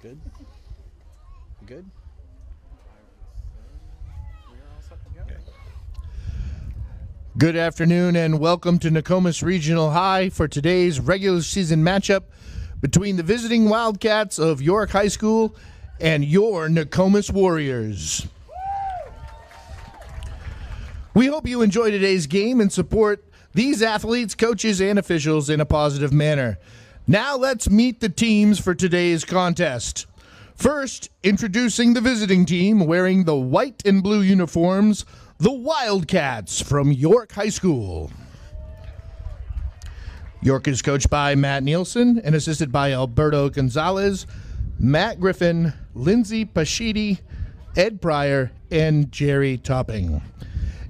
Good? Good? Okay. Good afternoon and welcome to Nokomis Regional High for today's regular season matchup between the visiting Wildcats of York High School and your Nokomis Warriors. We hope you enjoy today's game and support these athletes, coaches, and officials in a positive manner. Now let's meet the teams for today's contest. First, introducing the visiting team wearing the white and blue uniforms, the Wildcats from York High School. York is coached by Matt Nielsen and assisted by Alberto Gonzalez, Matt Griffin, Lindsay Paschidi, Ed Pryor, and Jerry Topping.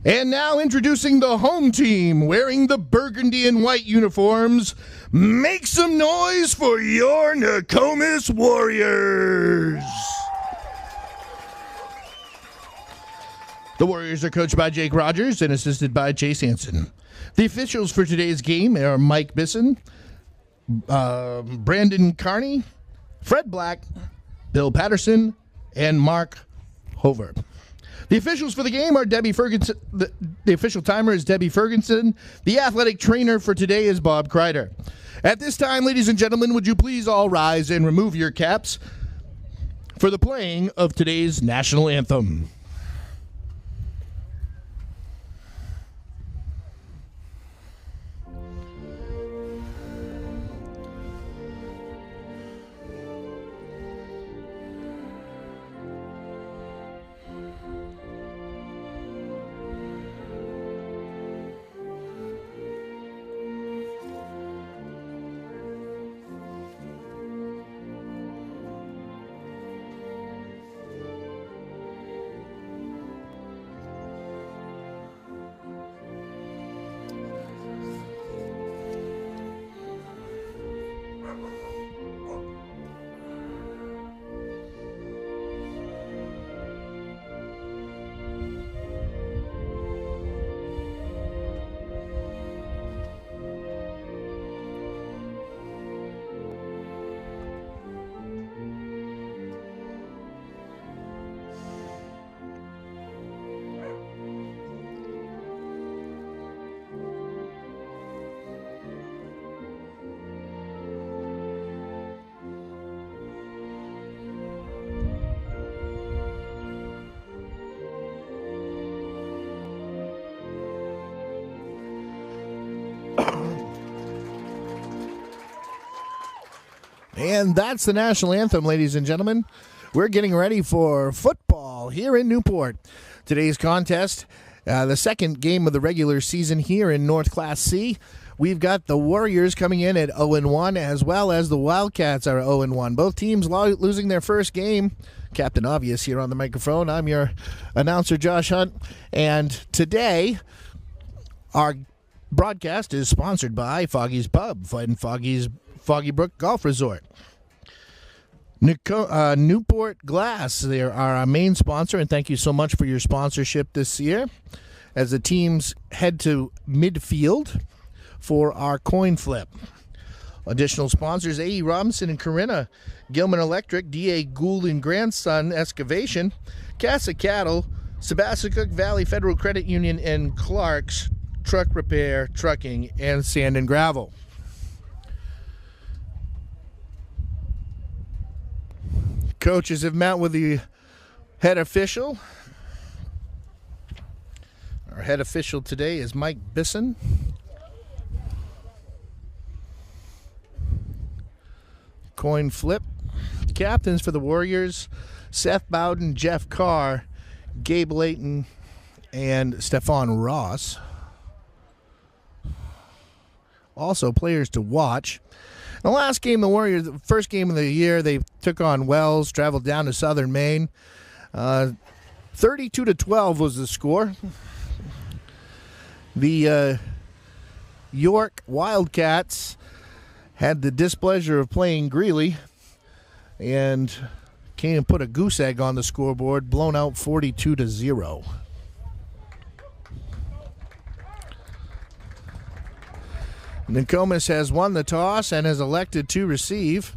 And now introducing the home team wearing the burgundy and white uniforms. Make some noise for your Nokomis Warriors. The Warriors are coached by Jake Rogers and assisted by Chase Hansen. The officials for today's game are Mike Bisson, Brandon Carney, Fred Black, Bill Patterson, and Mark Hover. The officials for the game are Debbie Ferguson. The official timer is Debbie Ferguson. The athletic trainer for today is Bob Kreider. At this time, ladies and gentlemen, would you please all rise and remove your caps for the playing of today's national anthem. And that's the national anthem, ladies and gentlemen. We're getting ready for football here in Newport. Today's contest, the second game of the regular season here in North Class C. We've got the Warriors coming in at 0-1, as well as the Wildcats are 0-1. Both teams losing their first game. Captain Obvious here on the microphone. I'm your announcer, Josh Hunt. And today, our broadcast is sponsored by Foggy's Pub and Foggy's Foggy Brook Golf Resort. Newport Glass, they are our main sponsor, and thank you so much for your sponsorship this year as the teams head to midfield for our coin flip. Additional sponsors, A.E. Robinson and Corinna, Gilman Electric, D.A. Gould and Grandson Excavation, Casa Cattle, Sebastian Valley Federal Credit Union, and Clark's Truck Repair, Trucking, and Sand and Gravel. Coaches have met with the head official. Our head official today is Mike Bisson. Coin flip. Captains for the Warriors, Seth Bowden, Jeff Carr, Gabe Layton, and Stefan Ross. Also players to watch. The last game, the Warriors, the first game of the year, they took on Wells, traveled down to Southern Maine. 32-12 was the score. The York Wildcats had the displeasure of playing Greeley and came and put a goose egg on the scoreboard, blown out 42-0. Nokomis has won the toss and has elected to receive.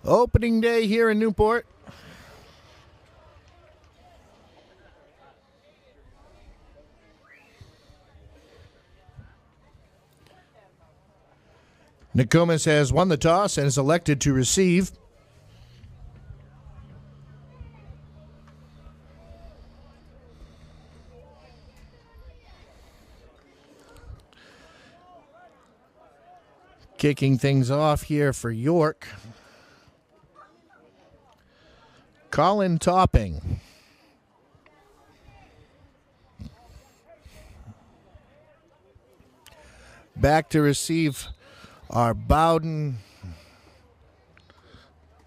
Opening day here in Newport. Nokomis has won the toss and is elected to receive. Kicking things off here for York. Colin Topping. Back to receive are Bowden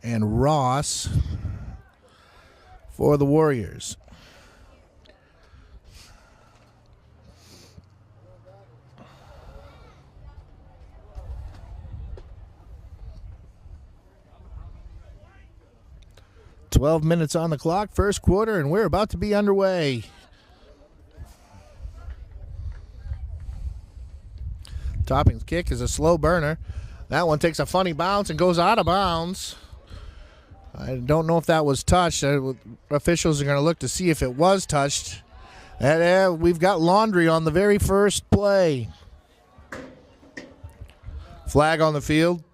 and Ross for the Warriors. "12 minutes on the clock, first quarter, and we're about to be underway." Topping's kick is a slow burner. That one takes a funny bounce and goes out of bounds. I don't know if that was touched. Officials are going to look to see if it was touched. And we've got laundry on the very first play. Flag on the field.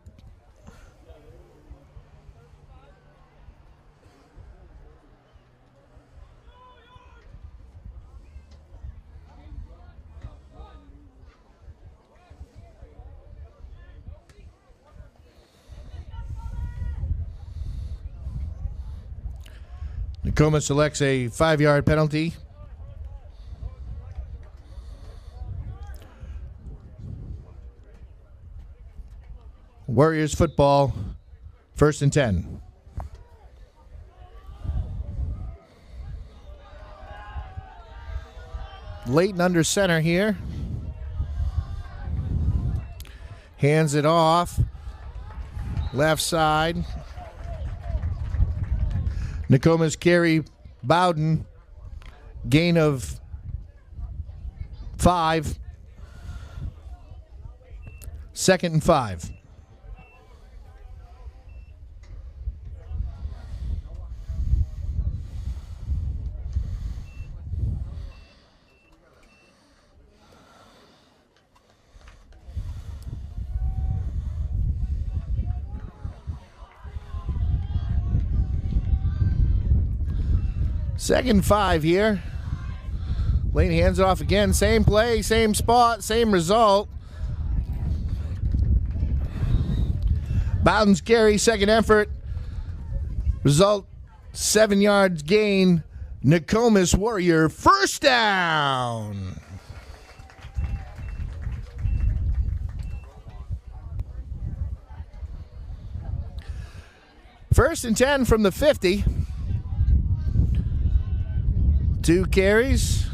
Nokomis selects a 5-yard penalty. Warriors football, 1st and 10. Leighton under center here. Hands it off. Left side. Nokomis carry Bowden. Gain of 5. 2nd and 5. Second 5 here. Lane hands it off again. Same play, same spot, same result. Bowden's carry, second effort. Result, 7 yards gain. Nokomis Warrior, first down. First and 10 from the 50. 2 carries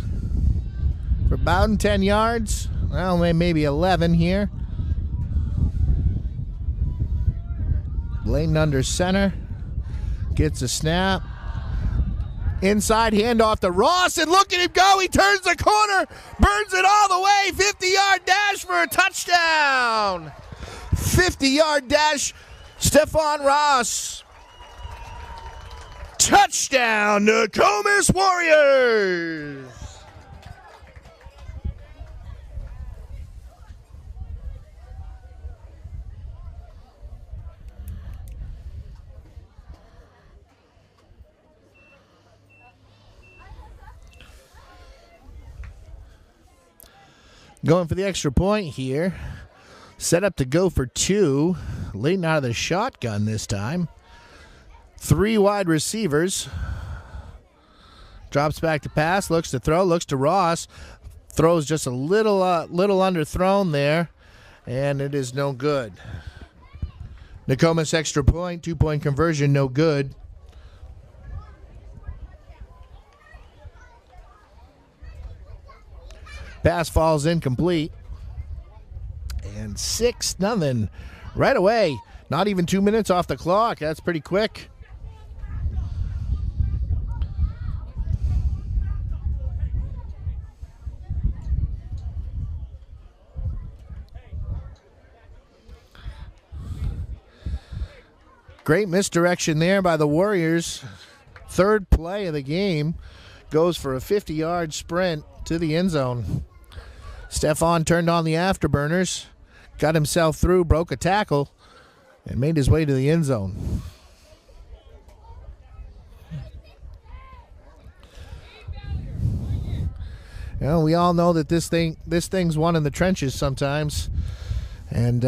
for Bowden, 10 yards. Well, maybe 11 here. Layton under center. Gets a snap. Inside handoff to Ross, and look at him go. He turns the corner, burns it all the way. 50-yard dash for a touchdown. 50-yard dash, Stephon Ross. Touchdown, Nokomis Warriors! Going for the extra point here. Set up to go for 2. Leighton out of the shotgun this time. 3 wide receivers. Drops back to pass, looks to throw, looks to Ross. Throws just a little underthrown there, and it is no good. Nokomis extra point, 2-point conversion, no good. Pass falls incomplete. And 6-0 right away. Not even 2 minutes off the clock. That's pretty quick. Great misdirection there by the Warriors. Third play of the game goes for a 50-yard sprint to the end zone. Stefan turned on the afterburners, got himself through, broke a tackle, and made his way to the end zone. Well, we all know that this thing's won in the trenches sometimes. And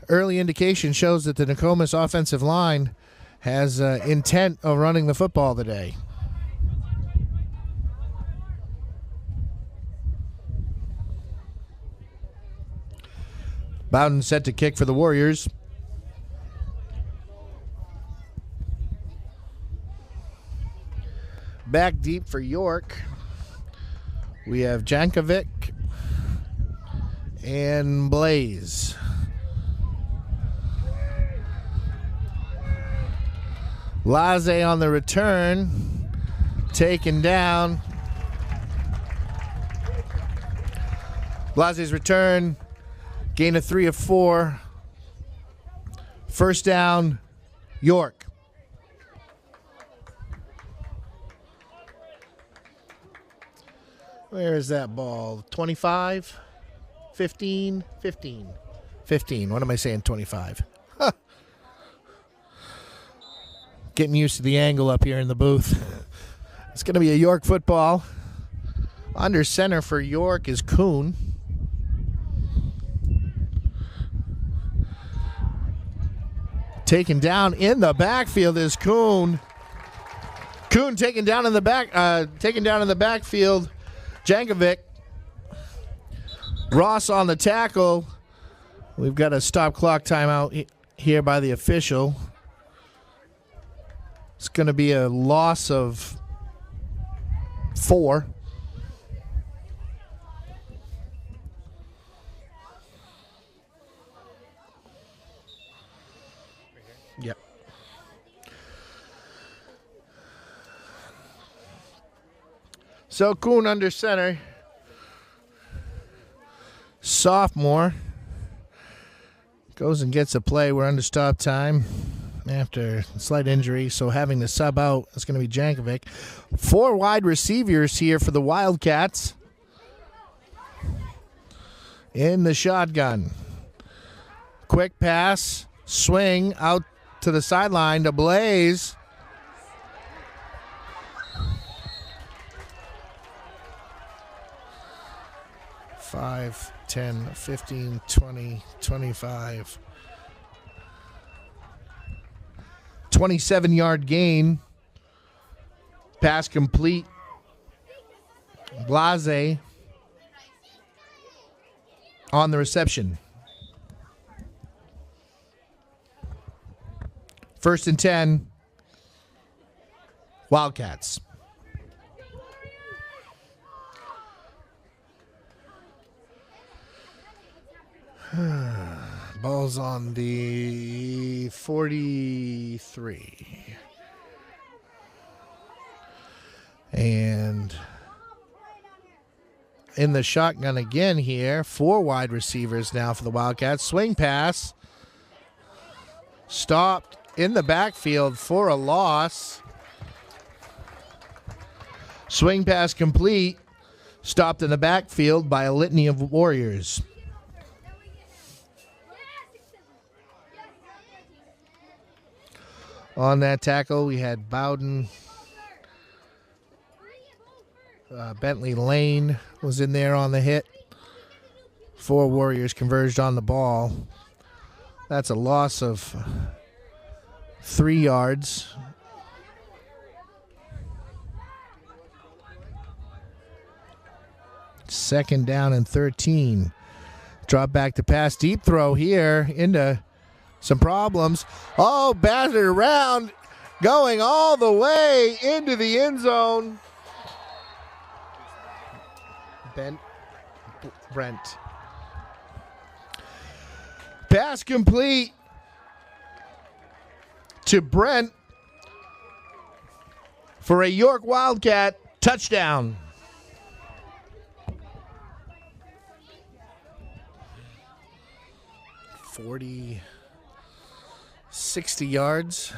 early indication shows that the Nokomis offensive line has intent of running the football today. Bowden set to kick for the Warriors. Back deep for York. We have Jankovic and Blaze. Laze on the return. Taken down. Laze's return. Gain of 3 of 4. First down, York. Where is that ball? 25? 15? 15. 15. What am I saying? 25. Huh. Getting used to the angle up here in the booth. It's going to be a York football. Under center for York is Kuhn. Taken down in the backfield is Kuhn. Kuhn taken down in the backfield. Jankovic. Ross on the tackle. We've got a stop clock timeout here by the official. It's going to be a loss of 4. Yep. So Kuhn under center. Sophomore goes and gets a play. We're under stop time after a slight injury, so having to sub out is going to be Jankovic. 4 wide receivers here for the Wildcats in the shotgun. Quick pass, swing out to the sideline to Blaze. Five, 10, 15, 20, 25. 27-yard gain. Pass complete. Blase on the reception. First and 10. Wildcats. Ball's on the 43. And in the shotgun again here. 4 wide receivers now for the Wildcats. Swing pass. Stopped in the backfield for a loss. Swing pass complete. Stopped in the backfield by a litany of Warriors. On that tackle, we had Bowden. Bentley Lane was in there on the hit. 4 Warriors converged on the ball. That's a loss of 3 yards. Second down and 13. Drop back to pass. Deep throw here into some problems. Oh, batted around, going all the way into the end zone. Brent. Pass complete to Brent for a York Wildcat touchdown. 60 yards.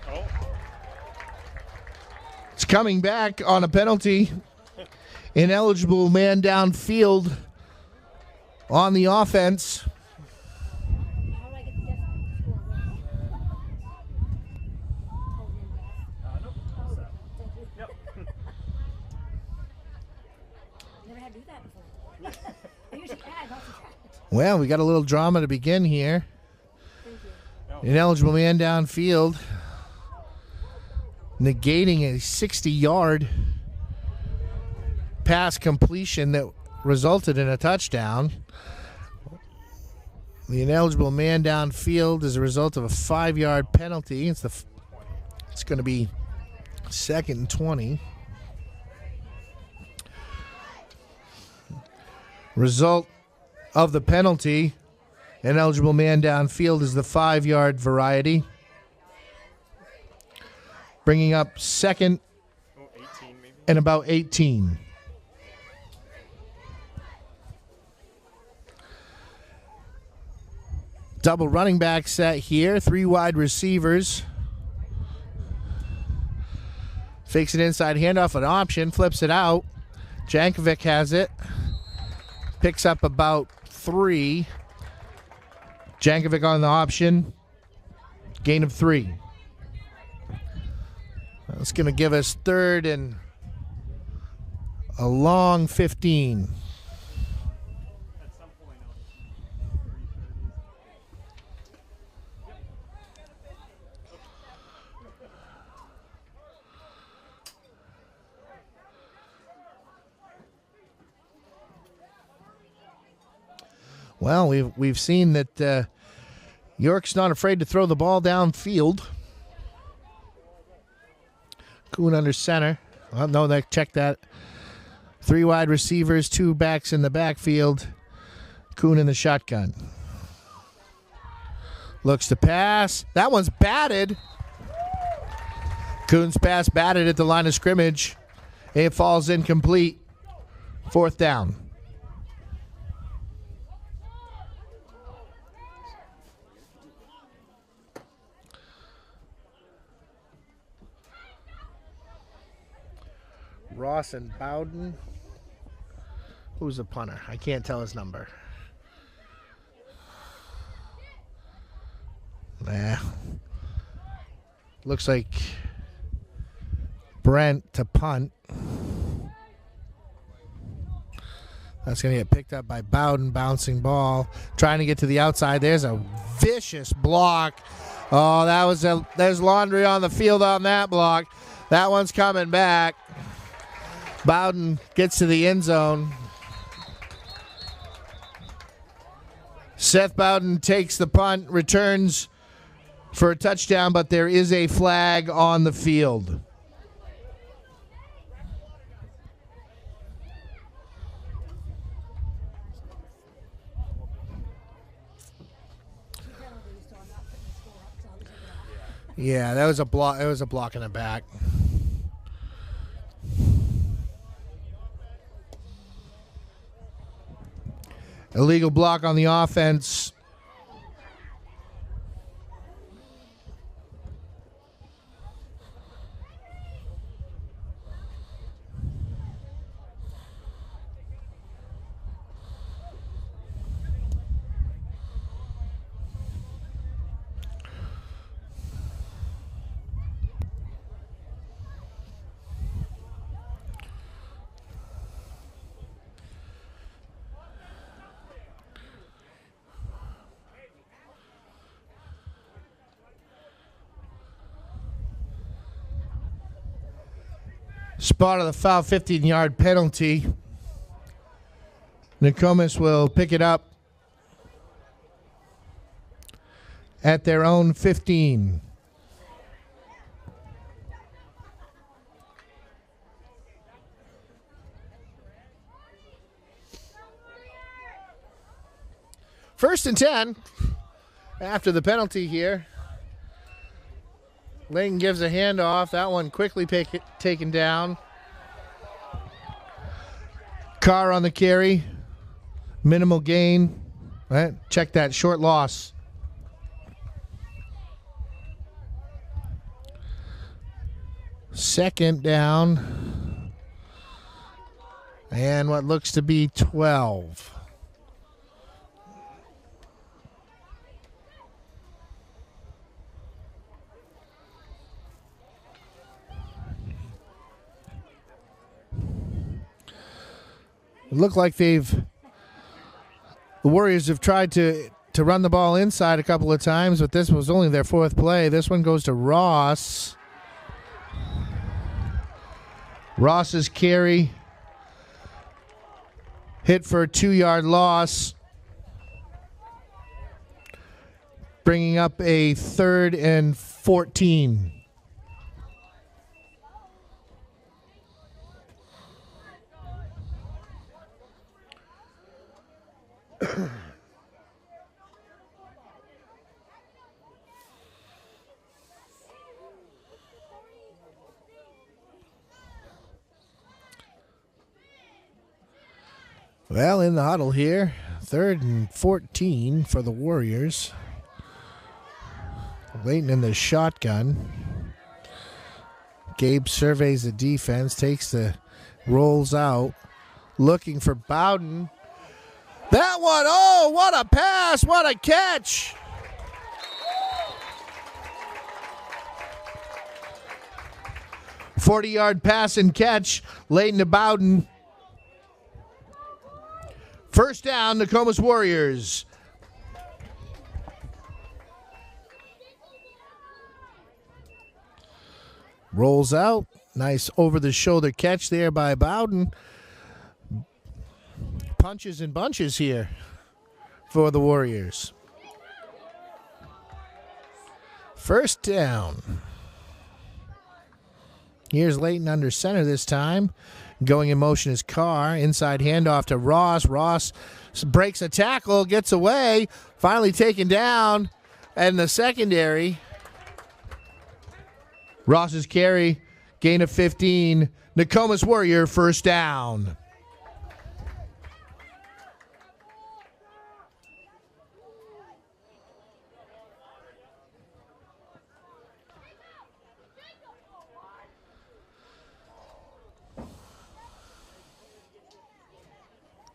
Oh. It's coming back on a penalty. Ineligible man downfield on the offense. Well, we got a little drama to begin here. Ineligible man downfield, negating a 60-yard pass completion that resulted in a touchdown. The ineligible man downfield is a result of a 5-yard penalty. It's going to be 2nd and 20. Result of the penalty, ineligible man downfield, is the 5-yard variety. Bringing up 2nd and about 18. Double running back set here. 3 wide receivers. Fakes an inside handoff, an option, flips it out. Jankovic has it. Picks up about 3. Jankovic on the option. Gain of 3. That's going to give us 3rd and a long 15. Well, we've seen that York's not afraid to throw the ball downfield. Kuhn under center. Well, no, check that. 3 wide receivers, 2 backs in the backfield. Kuhn in the shotgun. Looks to pass. That one's batted. Kuhn's pass batted at the line of scrimmage. It falls incomplete. 4th down. Ross and Bowden. Who's the punter? I can't tell his number. Looks like Brent to punt. That's going to get picked up by Bowden. Bouncing ball. Trying to get to the outside. There's a vicious block. Oh, there's laundry on the field on that block. That one's coming back. Bowden gets to the end zone. Seth Bowden takes the punt, returns for a touchdown, but there is a flag on the field. Yeah, that was a block. It was a block in the back. Illegal block on the offense. Spot of the foul, 15-yard penalty. Nokomis will pick it up at their own 15. First and 10 after the penalty here. Layton gives a handoff. That one quickly taken down. Carr on the carry. Minimal gain. Right. Check that. Short loss. Second down. And what looks to be 12. It looked like the Warriors have tried to run the ball inside a couple of times, but this was only their fourth play. This one goes to Ross. Ross's carry hit for a 2-yard loss, bringing up a 3rd and 14. Well, in the huddle here, 3rd and 14 for the Warriors. Layton in the shotgun. Gabe surveys the defense, rolls out, looking for Bowden. That one, oh, what a pass, what a catch. "40-yard pass and catch, Layton to Bowden. First down, Nokomis Warriors. Rolls out. Nice over-the-shoulder catch there by Bowden. Punches and bunches here for the Warriors. First down. Here's Layton under center this time. Going in motion is Carr. Inside handoff to Ross. Ross breaks a tackle, gets away, finally taken down. And the secondary. Ross's carry, gain of 15. Nokomis Warrior first down.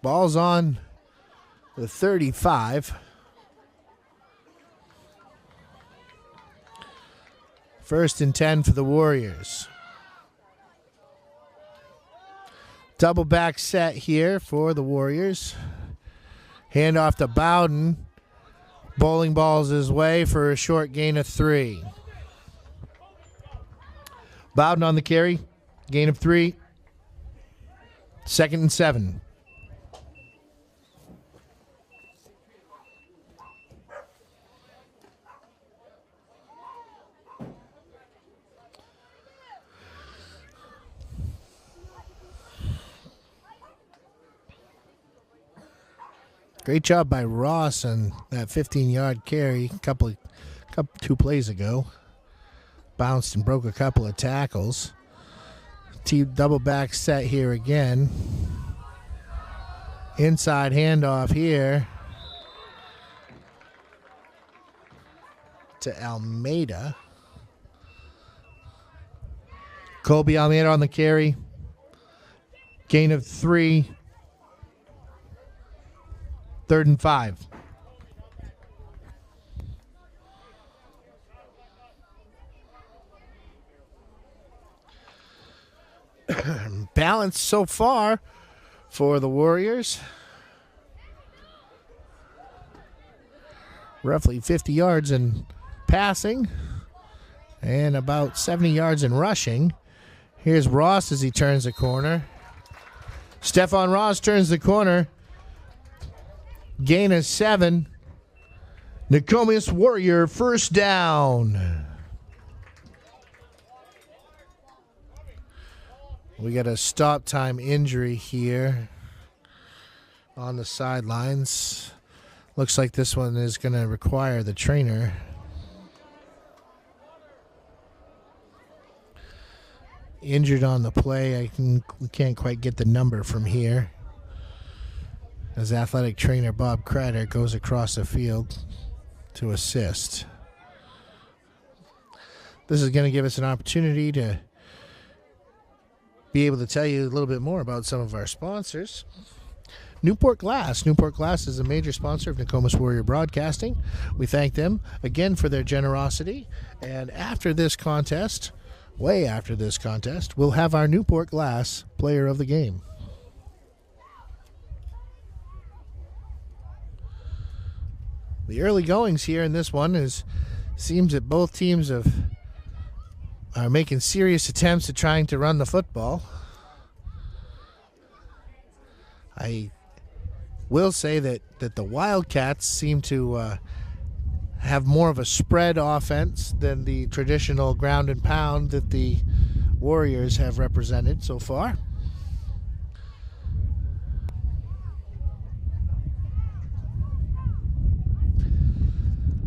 Ball's on the 35. First and 10 for the Warriors. Double back set here for the Warriors. Handoff to Bowden. Bowling balls his way for a short gain of 3. Bowden on the carry. Gain of 3. Second and 7. Great job by Ross on that 15-yard carry two plays ago. Bounced and broke a couple of tackles. Double back set here again. Inside handoff here to Almeida. Colby Almeida on the carry. Gain of 3. 3rd and 5. Balance so far for the Warriors. Roughly 50 yards in passing and about 70 yards in rushing. Here's Ross as he turns the corner. Stephon Ross turns the corner. Gain of 7. Nokomis Warrior first down. We got a stop time injury here on the sidelines. Looks like this one is going to require the trainer. Injured on the play. We can't quite get the number from here. As athletic trainer Bob Kreider goes across the field to assist. This is going to give us an opportunity to be able to tell you a little bit more about some of our sponsors. Newport Glass. Newport Glass is a major sponsor of Nokomis Warrior Broadcasting. We thank them again for their generosity. And after this contest, way after this contest, we'll have our Newport Glass player of the game. The early goings here in this one seems that both teams are making serious attempts at trying to run the football. I will say that the Wildcats seem to have more of a spread offense than the traditional ground and pound that the Warriors have represented so far.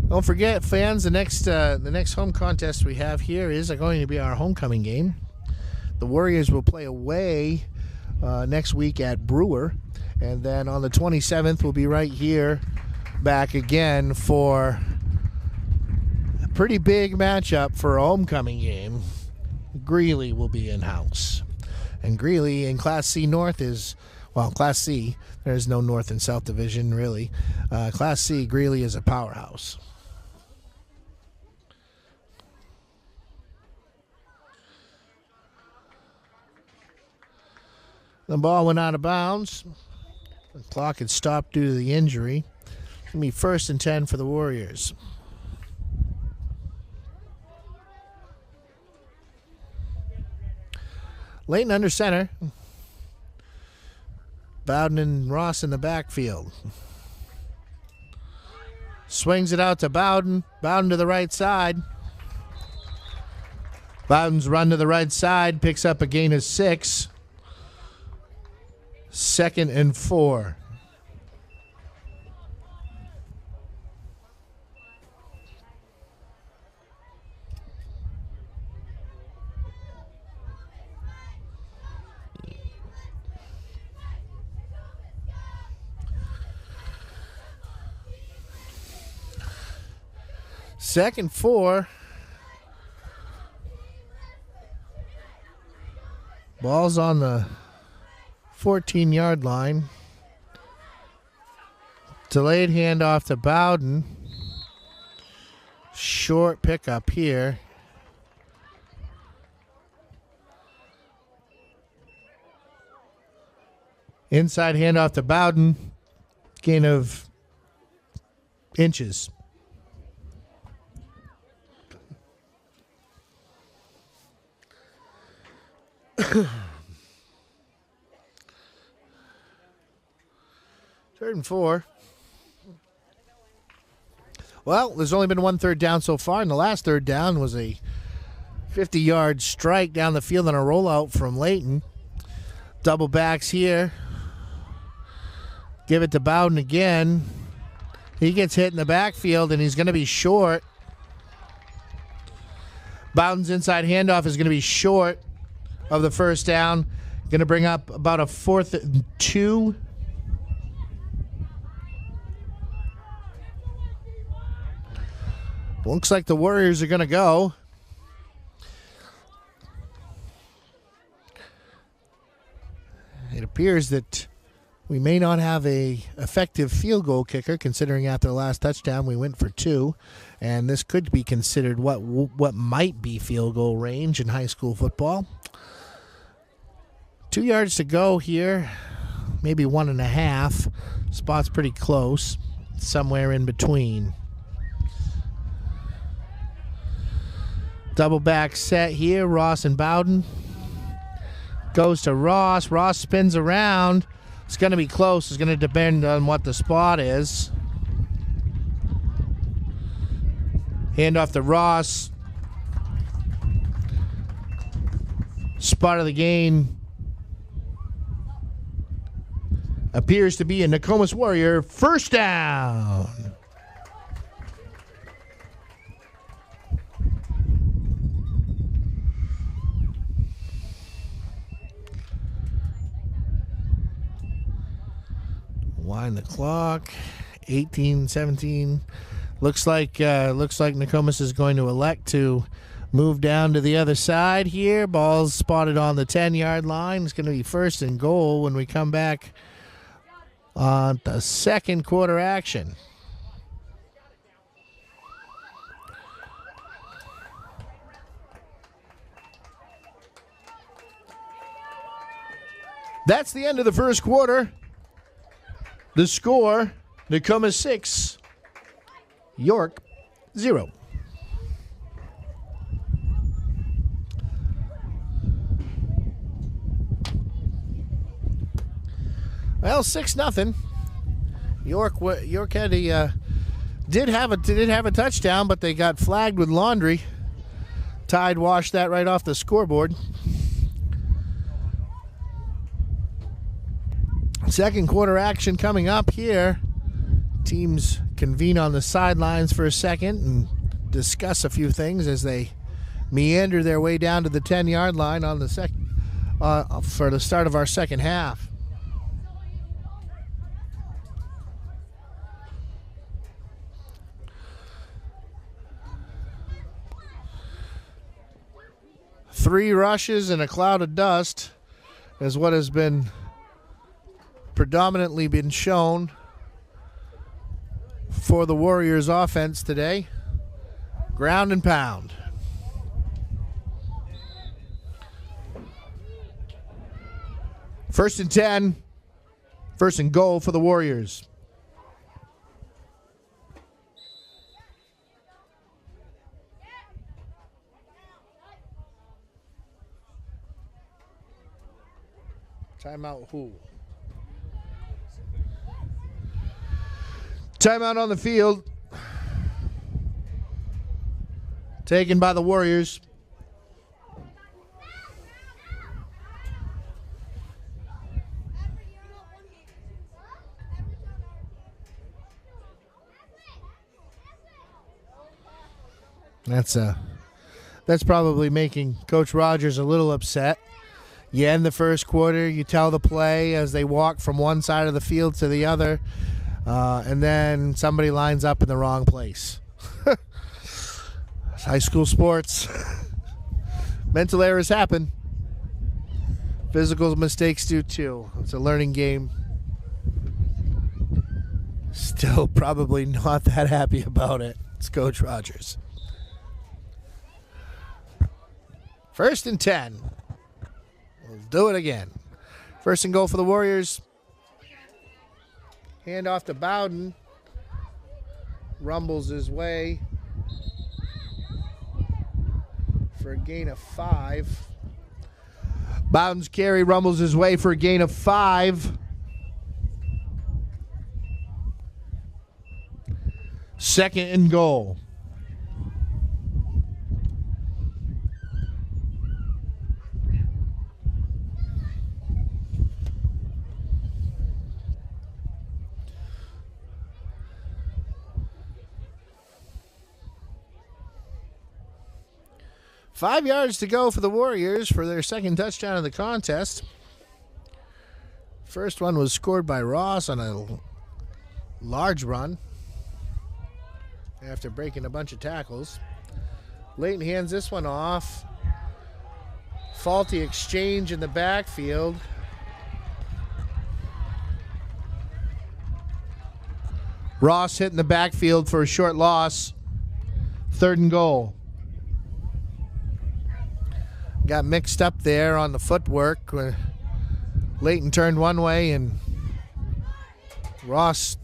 Don't forget, fans, the next home contest we have here is going to be our homecoming game. The Warriors will play away next week at Brewer, and then on the 27th we'll be right here back again for a pretty big matchup for a homecoming game. Greeley will be in-house. And Greeley in Class C North is, well, Class C, there's no North and South Division really. Class C, Greeley is a powerhouse. The ball went out of bounds. The clock had stopped due to the injury. It's going to be 1st and 10 for the Warriors. Layton under center. Bowden and Ross in the backfield. Swings it out to Bowden. Bowden to the right side. Bowden's run to the right side. Picks up a gain of 6. 2nd and 4. Second 4. Ball's on the 14-yard line. Delayed handoff to Bowden. Short pickup here. Inside handoff to Bowden. Gain of inches. Third and 4. Well, there's only been one third down so far, and the last third down was a 50-yard strike down the field on a rollout from Layton. Double backs here. Give it to Bowden again. He gets hit in the backfield, and he's going to be short. Bowden's inside handoff is going to be short of the first down. Going to bring up about a 4th and 2. Looks like the Warriors are going to go. It appears that we may not have a effective field goal kicker, considering after the last touchdown we went for 2, and this could be considered what might be field goal range in high school football. 2 yards to go here, maybe 1.5. Spot's pretty close, somewhere in between. Double back set here, Ross and Bowden. Goes to Ross. Ross spins around. It's going to be close. It's going to depend on what the spot is. Hand off to Ross. Spot of the game appears to be a Nokomis Warrior. First down. Wind the clock. 18-17. Looks like Nokomis is going to elect to Move down to the other side here. Ball's spotted on the 10-yard line. It's going to be first and goal when we come back on the second quarter action. That's the end of the first quarter. The score, Nokomis 6, York 0. Well, 6-0. York had did have a touchdown, but they got flagged with laundry. Tide washed that right off the scoreboard. Second quarter action coming up here. Teams convene on the sidelines for a second and discuss a few things as they meander their way down to the 10-yard line on the for the start of our second half. Three rushes and a cloud of dust is what has been predominantly been shown for the Warriors offense today. Ground and pound. First and 10. First and goal for the Warriors. Timeout who? Timeout on the field. Taken by the Warriors. That's probably making Coach Rogers a little upset. You end the first quarter, you tell the play as they walk from one side of the field to the other, and then somebody lines up in the wrong place. It's high school sports. Mental errors happen. Physical mistakes do too. It's a learning game. Still probably not that happy about it. It's Coach Rogers. First and 10. We'll do it again. First and goal for the Warriors. Hand off to Bowden. Rumbles his way for a gain of 5. Bowden's carry rumbles his way for a gain of 5. Second and goal. Five yards to go for the Warriors for their second touchdown of the contest. First one was scored by Ross on a large run after breaking a bunch of tackles. Layton hands this one off. Faulty exchange in the backfield. Ross hit in the backfield for a short loss. Third and goal. Got mixed up there on the footwork. Layton turned one way and Ross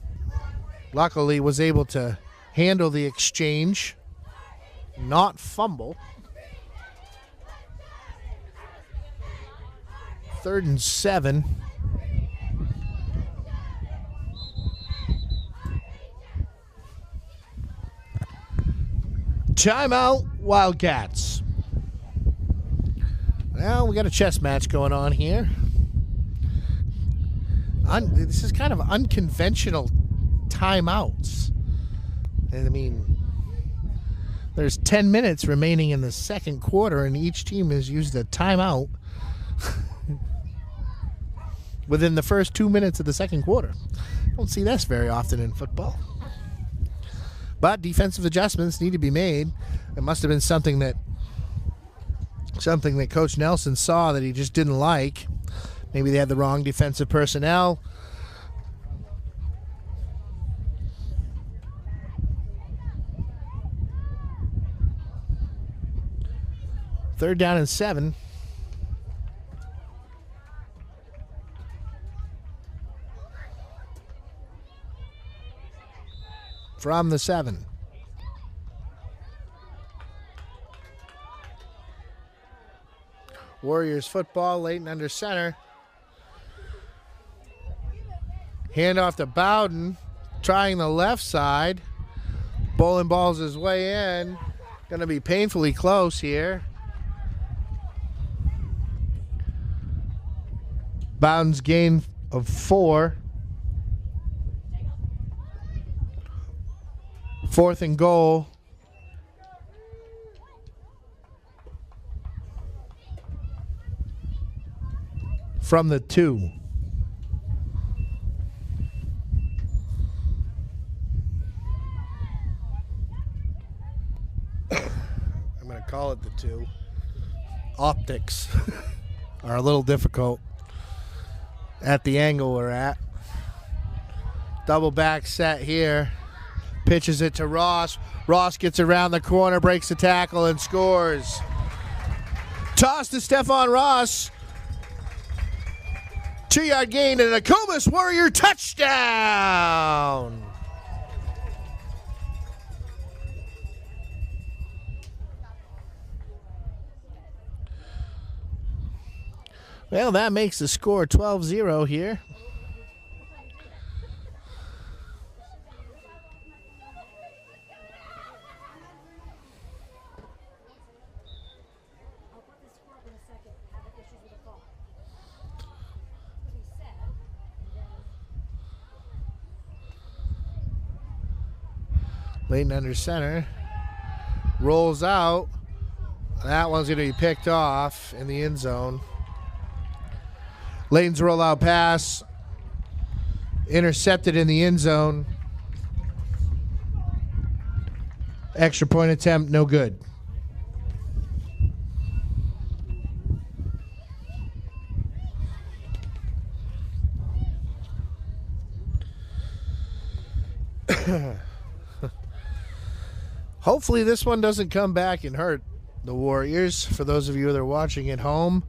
luckily was able to handle the exchange, not fumble. Third and 7. Timeout, Wildcats. Well, we got a chess match going on here. This is kind of unconventional timeouts. I mean, there's 10 minutes remaining in the second quarter, and each team has used a timeout within the first 2 minutes of the second quarter. Don't see this very often in football. But defensive adjustments need to be made. It must have been something that Something that Coach Nelson saw that he just didn't like. Maybe they had the wrong defensive personnel. Third down and 7. From the 7. Warriors football, Leighton under center. Hand off to Bowden, trying the left side. Bowling balls his way in. Going to be painfully close here. Bowden's gain of 4. 4th and goal. From the 2. I'm going to call it the 2. Optics are a little difficult at the angle we're at. Double back set here. Pitches it to Ross. Ross gets around the corner, breaks the tackle, and scores. Toss to Stephon Ross. 2-yard gain and a Nokomis Warrior touchdown. Well, that makes the score 12-0 here. Leighton under center. Rolls out. That one's going to be picked off in the end zone. Leighton's rollout pass. Intercepted in the end zone. Extra point attempt, no good. Hopefully this one doesn't come back and hurt the Warriors. For those of you that are watching at home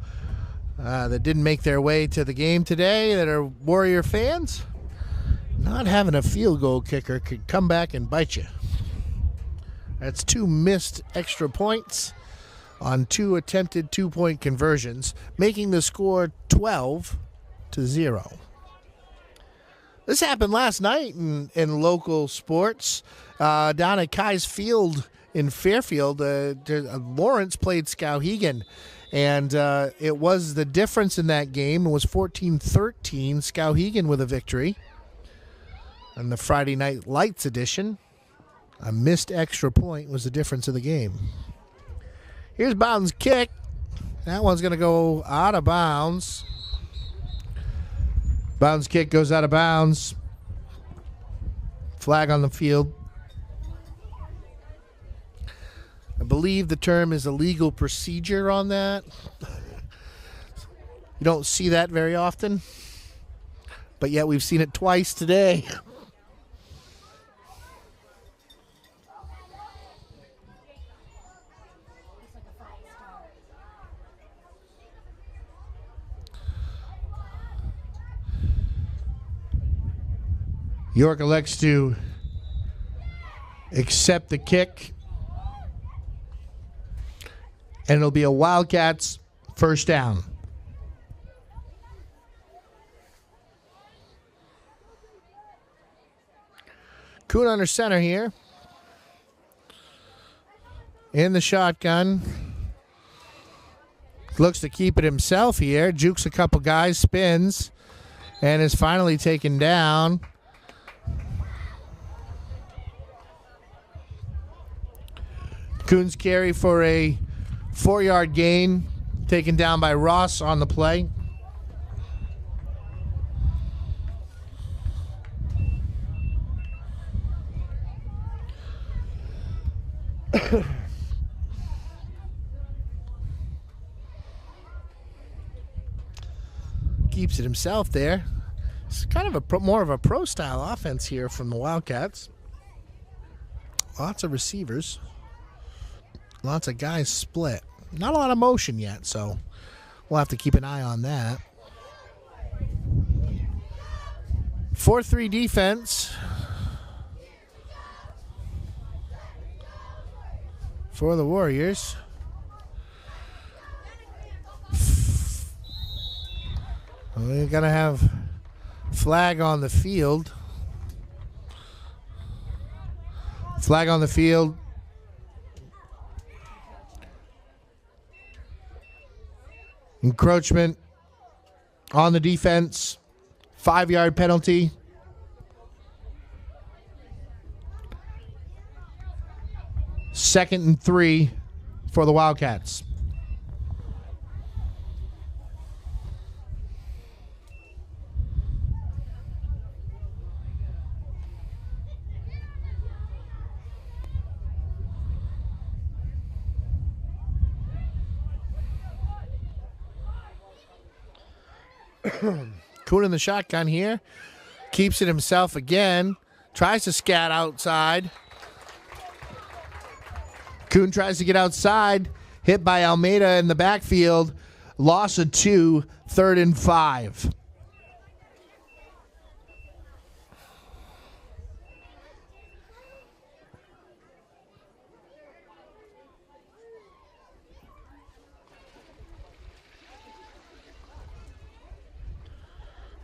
that didn't make their way to the game today that are Warrior fans, not having a field goal kicker could come back and bite you. That's 2 missed extra points on 2 attempted 2-point conversions, making the score 12-0. This happened last night in local sports down at Kai's Field in Fairfield. Lawrence played Skowhegan, and it was the difference in that game. It was 14-13, Skowhegan with a victory. And the Friday Night Lights edition, a missed extra point was the difference of the game. Here's Bowden's kick. That one's going to go out of bounds. Bowden's kick goes out of bounds. Flag on the field. I believe the term is a legal procedure on that. You don't see that very often, but yet we've seen it twice today. York elects to accept the kick, and it'll be a Wildcats first down. Kuhn under center here. In the shotgun. Looks to keep it himself here. Jukes a couple guys, spins, and is finally taken down. Kuhn's carry for a 4-yard gain, taken down by Ross on the play. keeps it himself there. It's kind of more of a pro-style offense here from the Wildcats. Lots of receivers. Lots of guys split. Not a lot of motion yet, so we'll have to keep an eye on that. 4-3 defense for the Warriors. We're going to have flag on the field. Flag on the field. Encroachment on the defense. 5-yard penalty. Second and 3 for the Wildcats. Kuhn in the shotgun here. Keeps it himself again. Tries to scat outside. Kuhn tries to get outside. Hit by Almeida in the backfield. Loss of 2. 3rd and 5.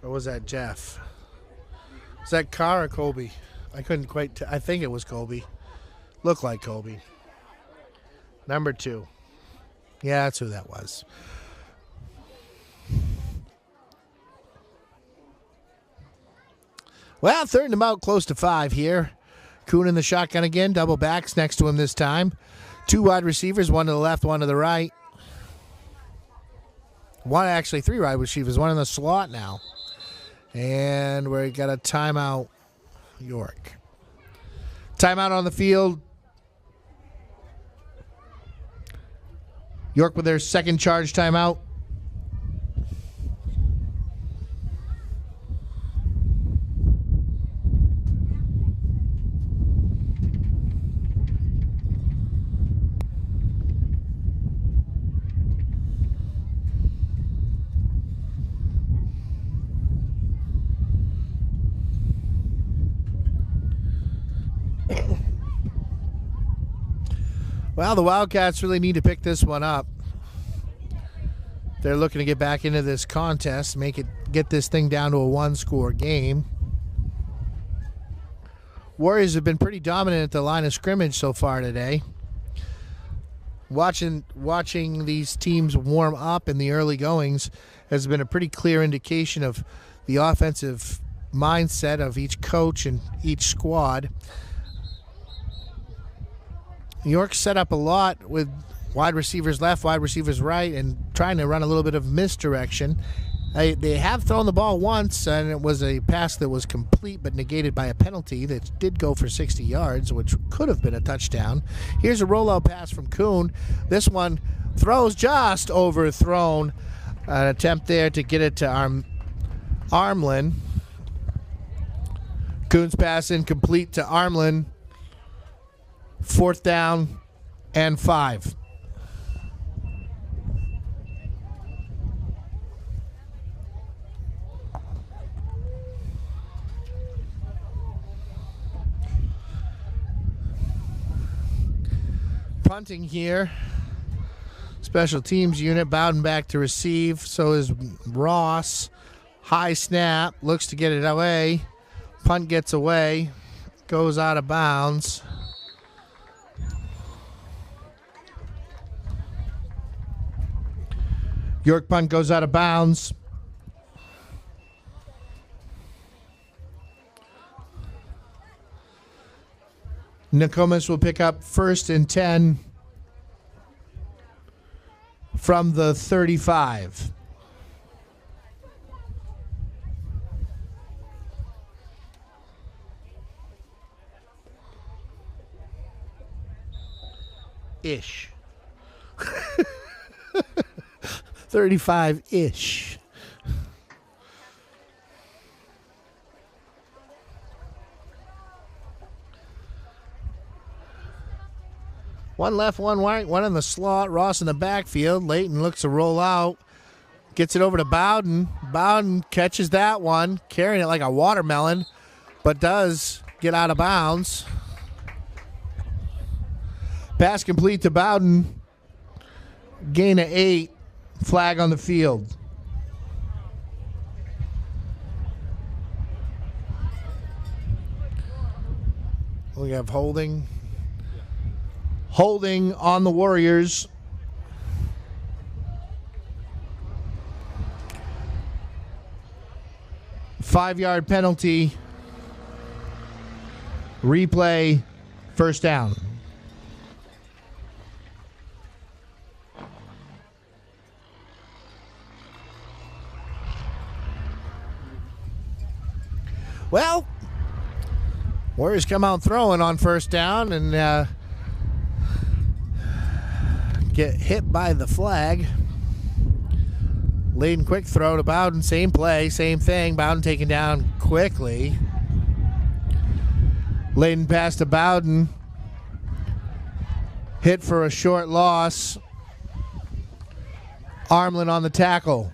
Or was that Jeff? Was that Carr or Colby? I couldn't quite I think it was Colby. Looked like Colby. Number 2. Yeah, that's who that was. Well, 3rd and about close to 5 here. Kuhn in the shotgun again. Double backs next to him this time. 2 wide receivers, 1 to the left, 1 to the right. 3 wide receivers, 1 in the slot now. And we got a timeout, York. Timeout on the field. York with their second charge timeout. Well, the Wildcats really need to pick this one up. They're looking to get back into this contest, get this thing down to a 1-score game. Warriors have been pretty dominant at the line of scrimmage so far today. Watching these teams warm up in the early goings has been a pretty clear indication of the offensive mindset of each coach and each squad. New York set up a lot with wide receivers left, wide receivers right, and trying to run a little bit of misdirection. They have thrown the ball once, and it was a pass that was complete but negated by a penalty that did go for 60 yards, which could have been a touchdown. Here's a rollout pass from Kuhn. This one throws just overthrown. An attempt there to get it to Armlin. Kuhn's pass incomplete to Armlin. 4th down and 5. Punting here. Special teams unit. Bowden back to receive. So is Ross. High snap. Looks to get it away. Punt gets away. Goes out of bounds. York punt goes out of bounds. Nokomis will pick up 1st and 10 from the 35. Ish. 35-ish. One left, one right, one in the slot. Ross in the backfield. Layton looks to roll out. Gets it over to Bowden. Bowden catches that one, carrying it like a watermelon, but does get out of bounds. Pass complete to Bowden. Gain of 8. Flag on the field. We have holding. Holding on the Warriors. Five-yard penalty. Replay. First down. Well, Warriors come out throwing on first down and get hit by the flag. Layton quick throw to Bowden. Same play, same thing. Bowden taken down quickly. Layton pass to Bowden. Hit for a short loss. Armlin on the tackle.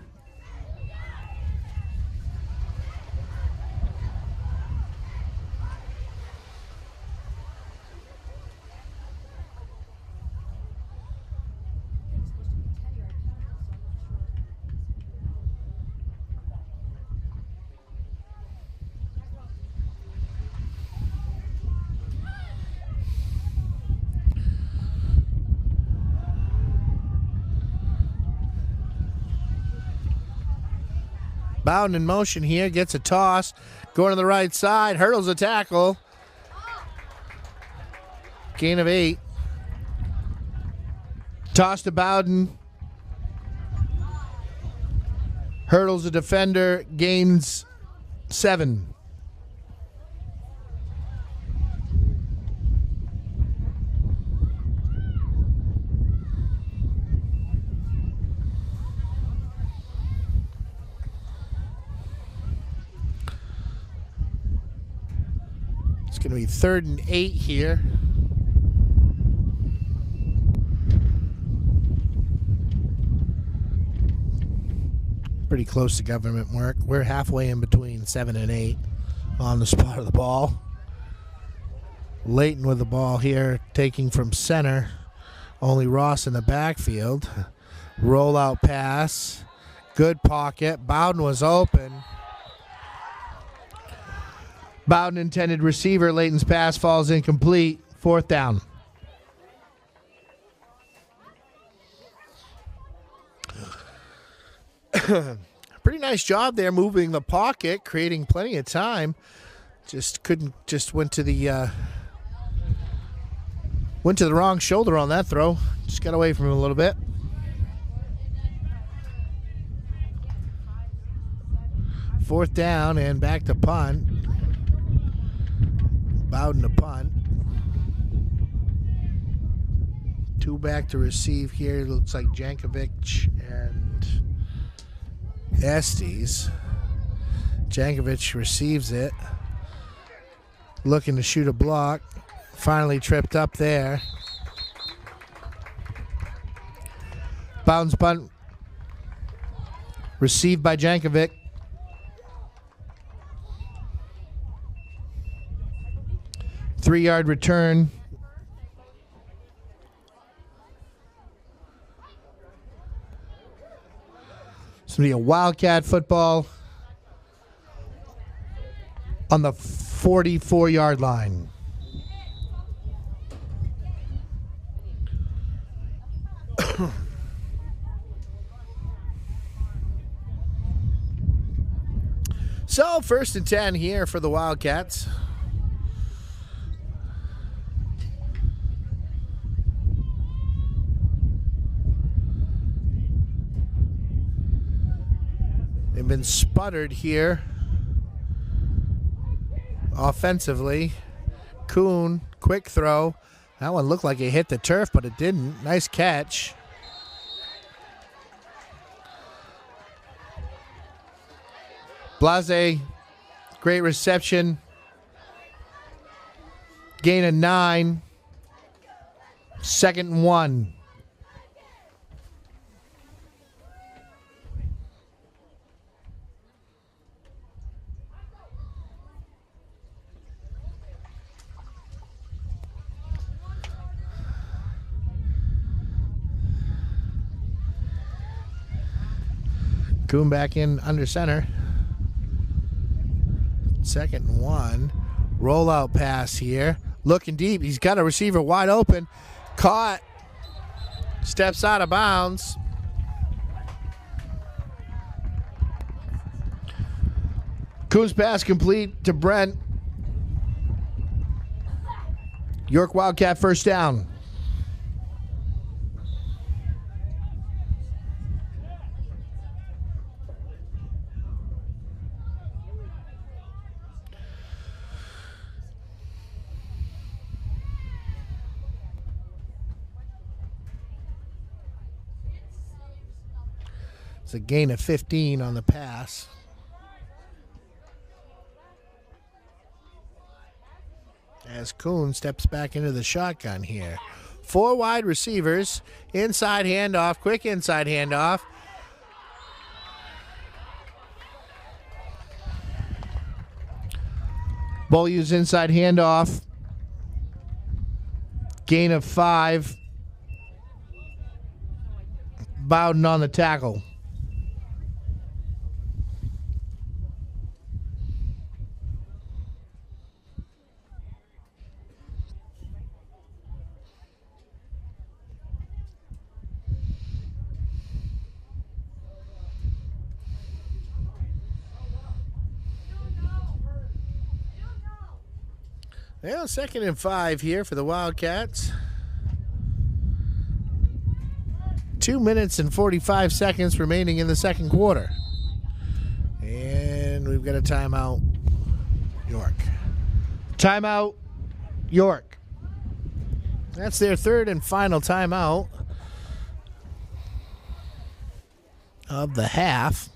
Bowden in motion here, gets a toss, going to the right side, hurdles a tackle. Gain of 8. Toss to Bowden. Hurdles a defender, gains 7. It's going to be 3rd and 8 here. Pretty close to government work. We're halfway in between 7 and 8 on the spot of the ball. Layton with the ball here, taking from center. Only Ross in the backfield. Rollout pass. Good pocket. Bowden was open. Bowden intended receiver. Layton's pass falls incomplete. 4th down. Pretty nice job there moving the pocket, creating plenty of time. Went to the wrong shoulder on that throw. Just got away from him a little bit. Fourth down and back to punt. Bowden to punt. 2 back to receive here. Looks like Jankovic and Estes. Jankovic receives it. Looking to shoot a block. Finally tripped up there. Bowden's punt. Received by Jankovic. Three-yard return. It's going to be a Wildcat football on the 44-yard line. So, 1st and 10 here for the Wildcats. They've been sputtered here offensively. Kuhn, quick throw. That one looked like it hit the turf, but it didn't. Nice catch. Blase, great reception. Gain of 9. 2nd and 1. Coon back in under center. 2nd and 1. Rollout pass here. Looking deep. He's got a receiver wide open. Caught. Steps out of bounds. Coon's pass complete to Brent. York Wildcat first down. It's a gain of 15 on the pass. As Coon steps back into the shotgun here. 4 wide receivers. Inside handoff. Quick inside handoff. Beaulieu's inside handoff. Gain of 5. Bowden on the tackle. Well, 2nd and 5 here for the Wildcats. 2 minutes and 45 seconds remaining in the second quarter. And we've got a timeout, York. Timeout, York. That's their 3rd and final timeout of the half.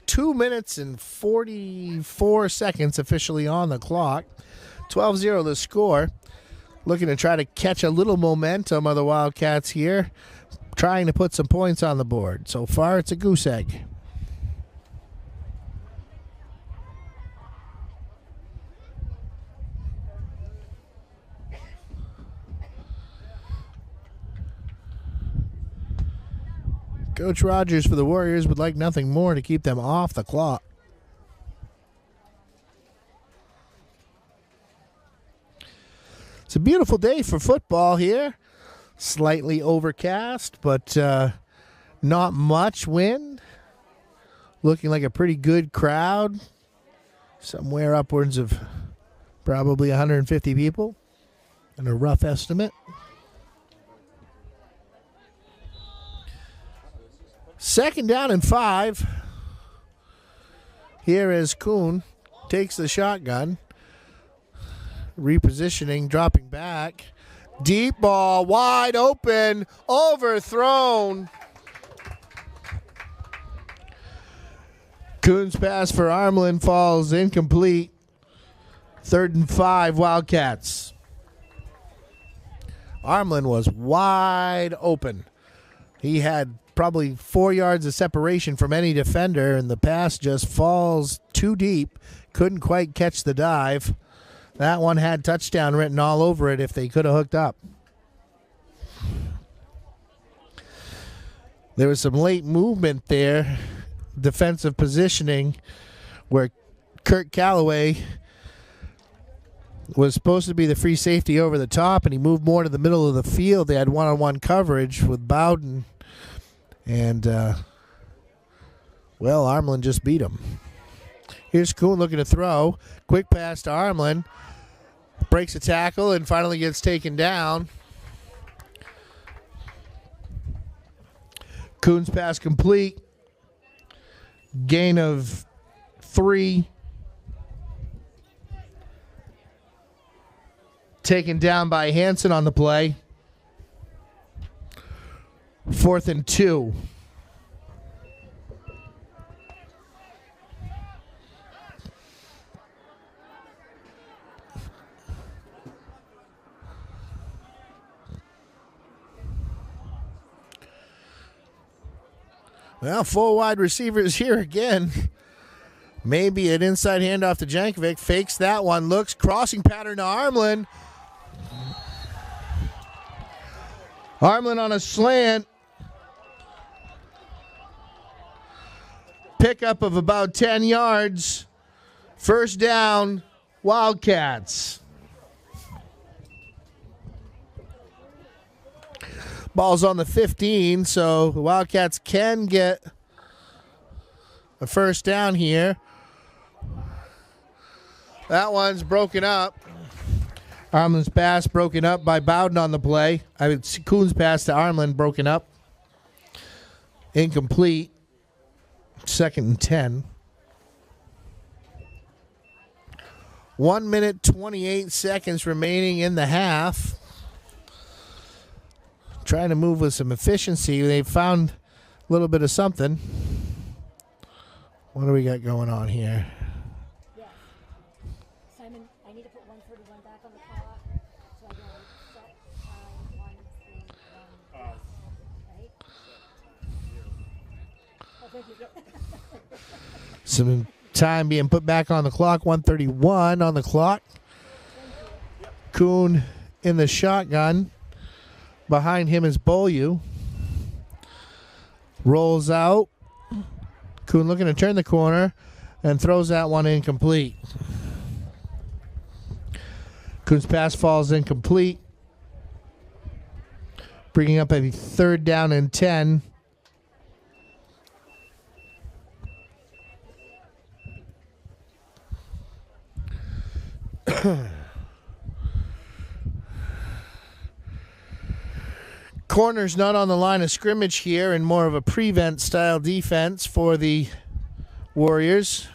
2 minutes and 44 seconds officially on the clock. 12-0 the score. Looking to try to catch a little momentum of the Wildcats here. Trying to put some points on the board. So far, it's a goose egg. Coach Rogers for the Warriors would like nothing more to keep them off the clock. It's a beautiful day for football here. Slightly overcast, but not much wind. Looking like a pretty good crowd. Somewhere upwards of probably 150 people in a rough estimate. Second down and 5. Here is Kuhn. Takes the shotgun. Repositioning, dropping back. Deep ball, wide open, overthrown. Kuhn's pass for Armlin falls incomplete. 3rd and 5, Wildcats. Armlin was wide open. He had probably 4 yards of separation from any defender, and the pass just falls too deep. Couldn't quite catch the dive. That one had touchdown written all over it if they could have hooked up. There was some late movement there, defensive positioning, where Kurt Calloway was supposed to be the free safety over the top, and he moved more to the middle of the field. They had one-on-one coverage with Bowden, and, Armlin just beat him. Here's Kuhn looking to throw. Quick pass to Armlin. Breaks a tackle and finally gets taken down. Kuhn's pass complete. Gain of 3. Taken down by Hansen on the play. 4th and 2. Well, 4 wide receivers here again. Maybe an inside handoff to Jankovic. Fakes that one. Looks. Crossing pattern to Armlin. Armlin on a slant. Pickup of about 10 yards. First down, Wildcats. Ball's on the 15, so the Wildcats can get a first down here. That one's broken up. Armlin's pass broken up by Bowden on the play. Kuhn's pass to Armlin broken up. Incomplete. 2nd and 10. 1 minute, 28 seconds remaining in the half. Trying to move with some efficiency. They've found a little bit of something. What do we got going on here? Yes. Simon, I need to put 131 back on the clock so I don't set time 131. Right? Oh, thank you. Some time being put back on the clock. 131 on the clock. Kuhn in the shotgun. Behind him is Beaulieu. Rolls out. Kuhn looking to turn the corner and throws that one incomplete. Kuhn's pass falls incomplete. Bringing up a 3rd down and 10. Corner's not on the line of scrimmage here, and more of a prevent style defense for the Warriors.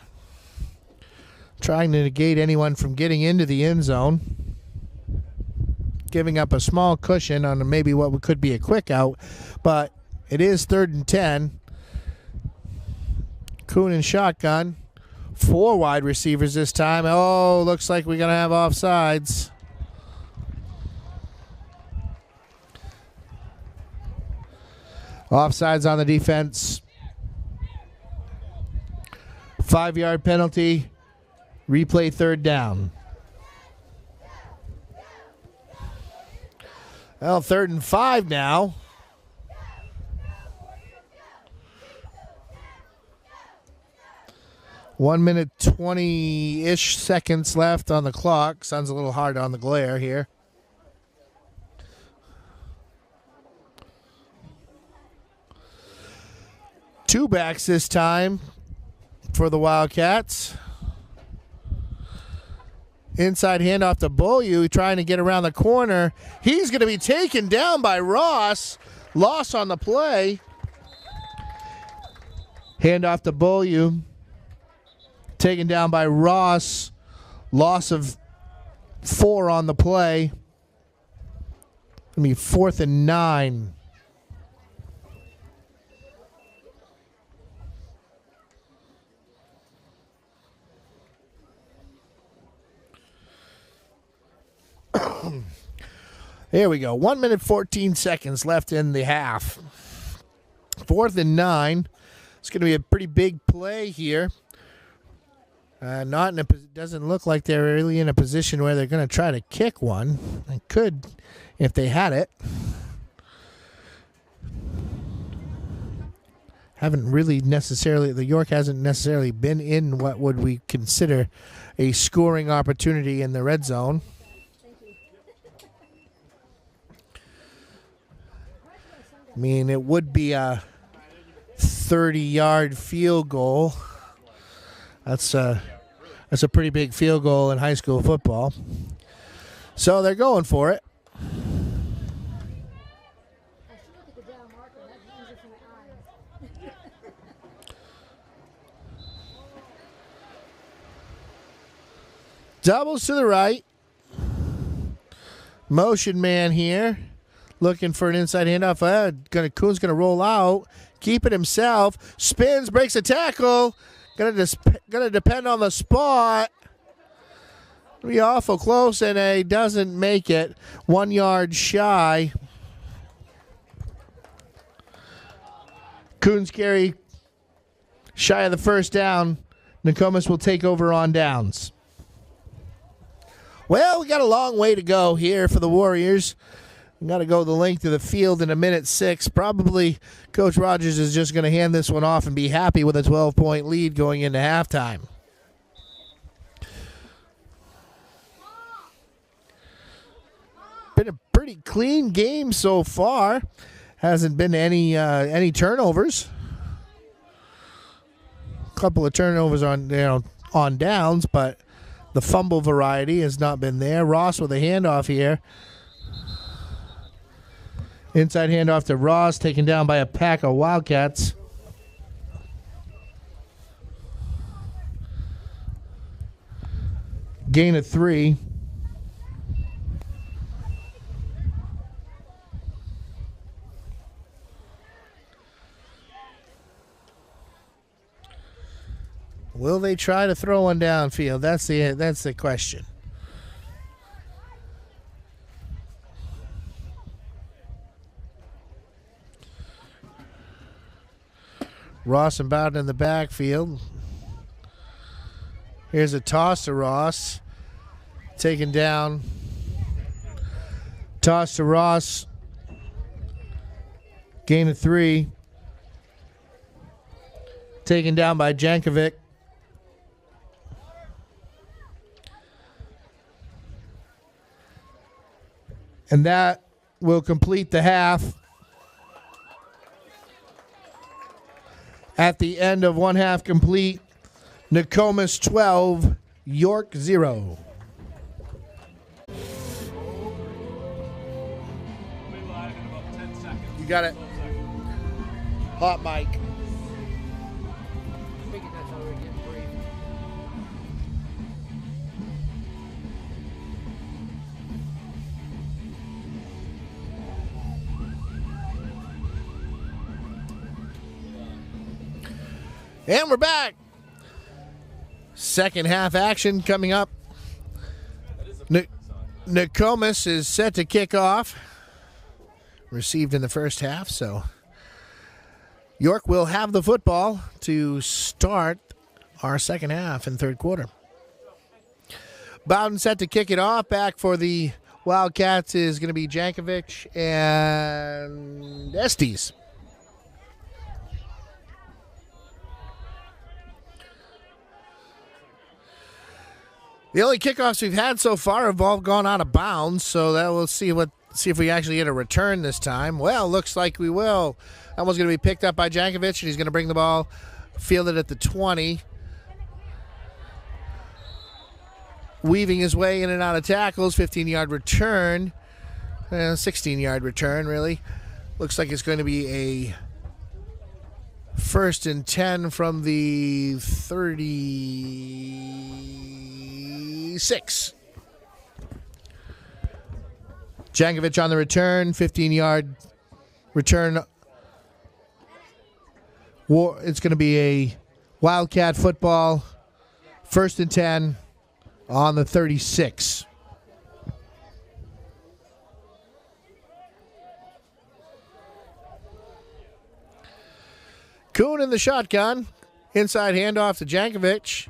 Trying to negate anyone from getting into the end zone. Giving up a small cushion on maybe what could be a quick out, but it is 3rd and 10. Kuhn in shotgun. 4 wide receivers this time. Oh, looks like we're going to have offsides. Offsides on the defense. 5-yard penalty. Replay 3rd down. Well, 3rd and 5 now. One minute, 20-ish seconds left on the clock. Sounds a little hard on the glare here. Two backs this time for the Wildcats. Inside handoff to Beaulieu, trying to get around the corner. He's going to be taken down by Ross. Loss on the play. Handoff to Beaulieu. Taken down by Ross. Loss of 4 on the play. It'll be 4th and 9. Here we go. 1 minute, 14 seconds left in the half. 4th and 9. It's going to be a pretty big play here. Doesn't look like they're really in a position where they're going to try to kick one. They could if they had it. The York hasn't necessarily been in what would we consider a scoring opportunity in the red zone. I mean, it would be a 30-yard field goal. That's a pretty big field goal in high school football. So they're going for it. Doubles to the right. Motion man here. Looking for an inside handoff. Kuhn's going to roll out. Keep it himself. Spins, breaks a tackle. Gonna depend on the spot. Be awful close, and he doesn't make it. 1 yard shy. Coons carry shy of the first down. Nokomis will take over on downs. Well, we got a long way to go here for the Warriors. We got to go the length of the field in a minute 6. Probably Coach Rogers is just going to hand this one off and be happy with a 12-point lead going into halftime. Been a pretty clean game so far. Hasn't been any turnovers. A couple of turnovers on downs, but the fumble variety has not been there. Ross with a handoff here. Inside handoff to Ross, taken down by a pack of Wildcats. Gain of 3. Will they try to throw one downfield? That's the question. Ross and Bowden in the backfield. Here's a toss to Ross. Taken down. Toss to Ross. Gain of 3. Taken down by Jankovic. And that will complete the half. At the end of one half complete, Nokomis 12, York 0. You got it. Hot mic. And we're back. Second half action coming up. Nokomis is set to kick off. Received in the first half, so York will have the football to start our second half and third quarter. Bowden set to kick it off. Back for the Wildcats is going to be Jankovic and Estes. The only kickoffs we've had so far have all gone out of bounds, so that we'll see if we actually get a return this time. Well, looks like we will. That one's going to be picked up by Jankovic, and he's going to bring the ball, fielded at the 20. Weaving his way in and out of tackles, 15-yard return. 16-yard return, really. Looks like it's going to be a 1st and 10 from the 36. Jankovic on the return, 15-yard return. It's going to be a Wildcat football, 1st and 10 on the 36. Kuhn in the shotgun. Inside handoff to Jankovic.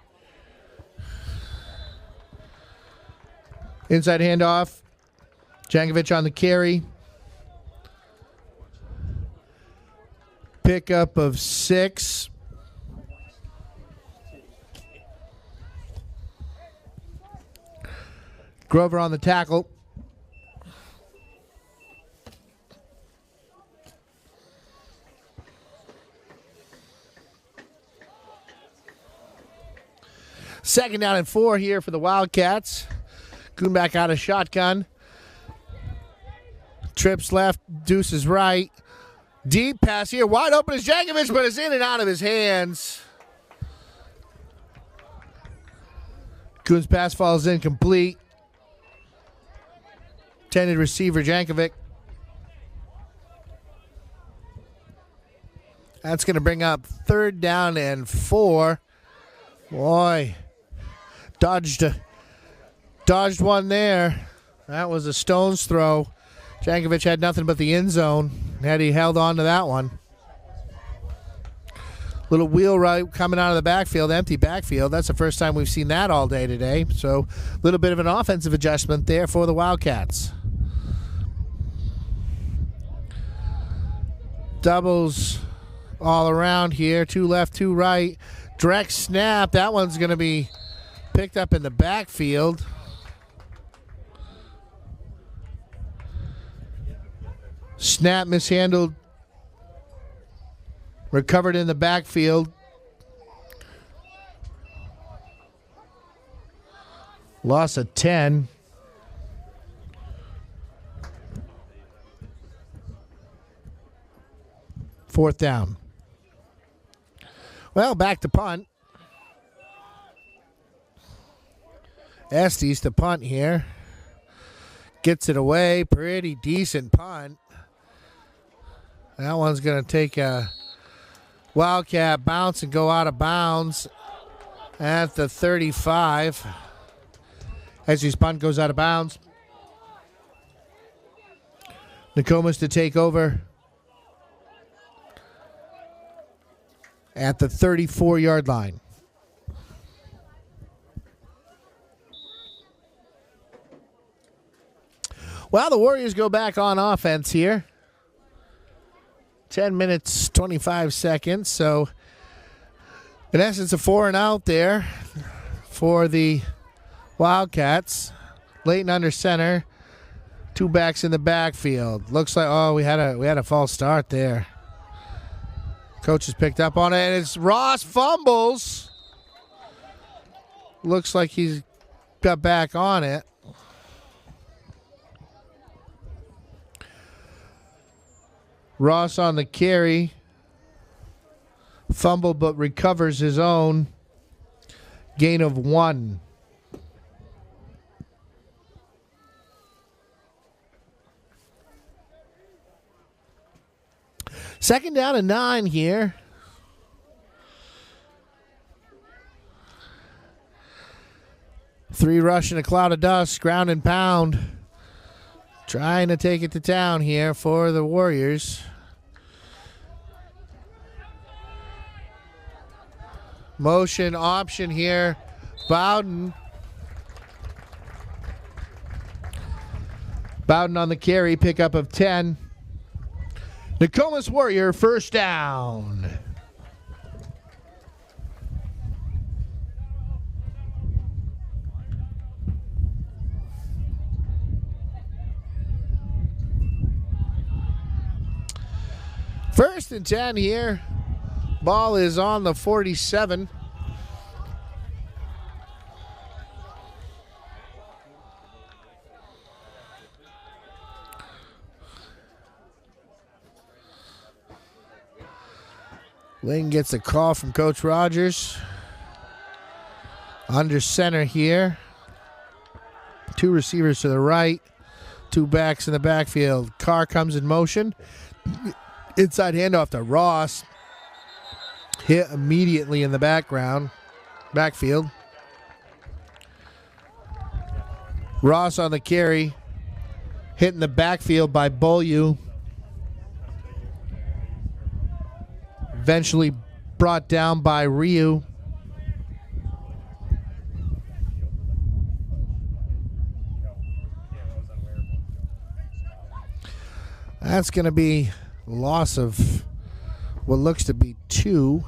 Inside handoff. Jankovic on the carry. Pickup of 6. Grover on the tackle. Second down and 4 here for the Wildcats. Kuhn back out of shotgun. Trips left, deuces right. Deep pass here. Wide open is Jankovic, but it's in and out of his hands. Kuhn's pass falls incomplete. Intended receiver Jankovic. That's going to bring up 3rd down and 4. Boy, dodged one there. That was a stone's throw. Jankovic had nothing but the end zone had he held on to that one. Little wheelroute coming out of the backfield, empty backfield. That's the first time we've seen that all day today. So a little bit of an offensive adjustment there for the Wildcats. Doubles all around here. 2 left, 2 right. Direct snap. That one's going to be picked up in the backfield. Snap mishandled. Recovered in the backfield. Loss of 10. Fourth down. Well, back to punt. Estes to punt here. Gets it away. Pretty decent punt. That one's going to take a Wildcat bounce and go out of bounds at the 35. Estes punt goes out of bounds. Nokomis to take over at the 34-yard line. Well, the Warriors go back on offense here. 10 minutes, 25 seconds. So, in essence, a 4 and out there for the Wildcats. Leighton under center. 2 backs in the backfield. Looks like, we had a false start there. Coach has picked up on it, and it's Ross fumbles. Looks like he's got back on it. Ross on the carry. Fumble, but recovers his own. Gain of 1. Second down and 9 here. Three rush in a cloud of dust, ground and pound. Trying to take it to town here for the Warriors. Motion option here. Bowden. Bowden on the carry, pickup of 10. Nokomis Warrior, first down. First and 10 here. Ball is on the 47. Ling gets a call from Coach Rogers. Under center here. 2 receivers to the right. 2 backs in the backfield. Carr comes in motion. Inside handoff to Ross. Hit immediately in the backfield. Ross on the carry. Hit in the backfield by Beaulieu. Eventually brought down by Ryu. That's going to be loss of what looks to be 2.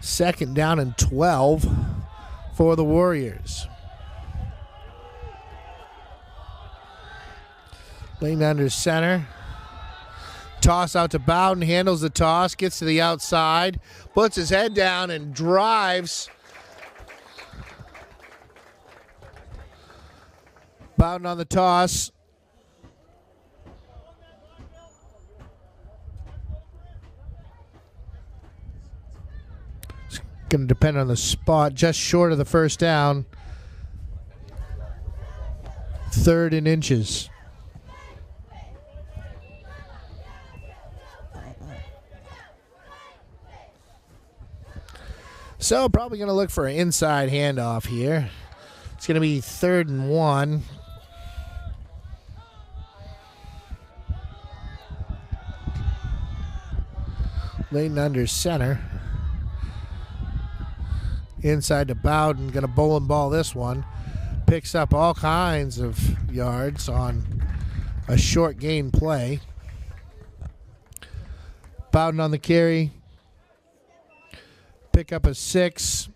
Second down and 12 for the Warriors. Laying under center. Toss out to Bowden, handles the toss, gets to the outside, puts his head down and drives. Bowden on the toss. It's going to depend on the spot, just short of the first down. 3rd and inches. So probably going to look for an inside handoff here. It's going to be 3rd and 1. Layton under center. Inside to Bowden. Going to bowling ball this one. Picks up all kinds of yards on a short gain play. Bowden on the carry. Pick up a 6.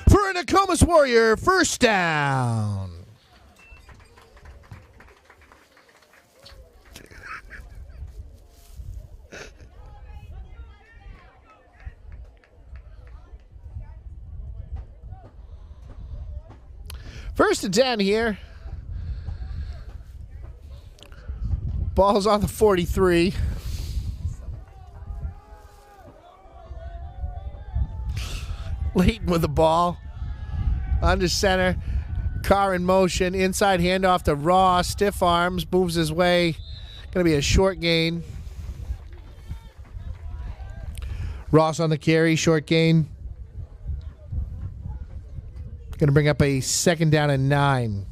For a Nokomis Warrior first down. First and 10 here. Ball's on the 43. Layton with the ball. Under center. Carr in motion. Inside handoff to Ross. Stiff arms. Moves his way. Going to be a short gain. Ross on the carry. Short gain. Going to bring up a second down and 9.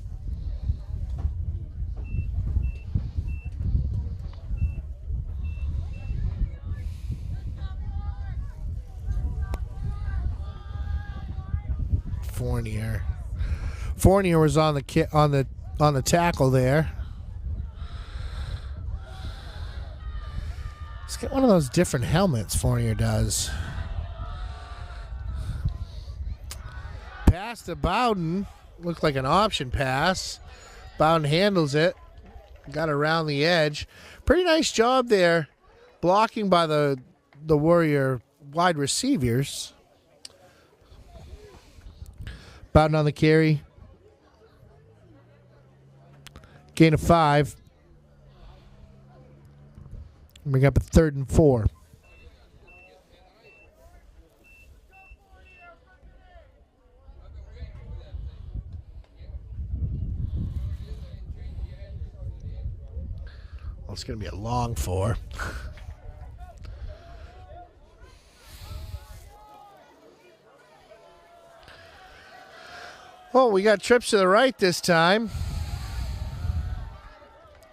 Fournier was on the tackle there. He's got one of those different helmets Fournier does. Pass to Bowden. Looked like an option pass. Bowden handles it. Got around the edge. Pretty nice job there. Blocking by the Warrior wide receivers. Bowden on the carry. Gain of 5. Bring up a 3rd and 4. Well, it's going to be a long 4. Oh, we got trips to the right this time.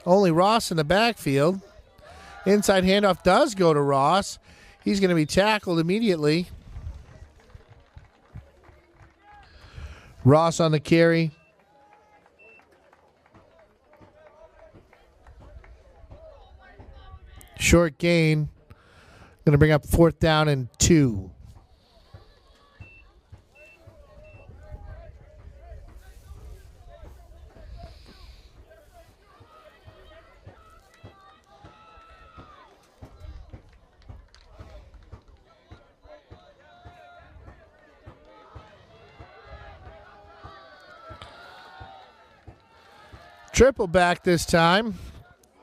Only Ross in the backfield. Inside handoff does go to Ross. He's going to be tackled immediately. Ross on the carry. Short gain. Going to bring up 4th down and 2. Triple back this time.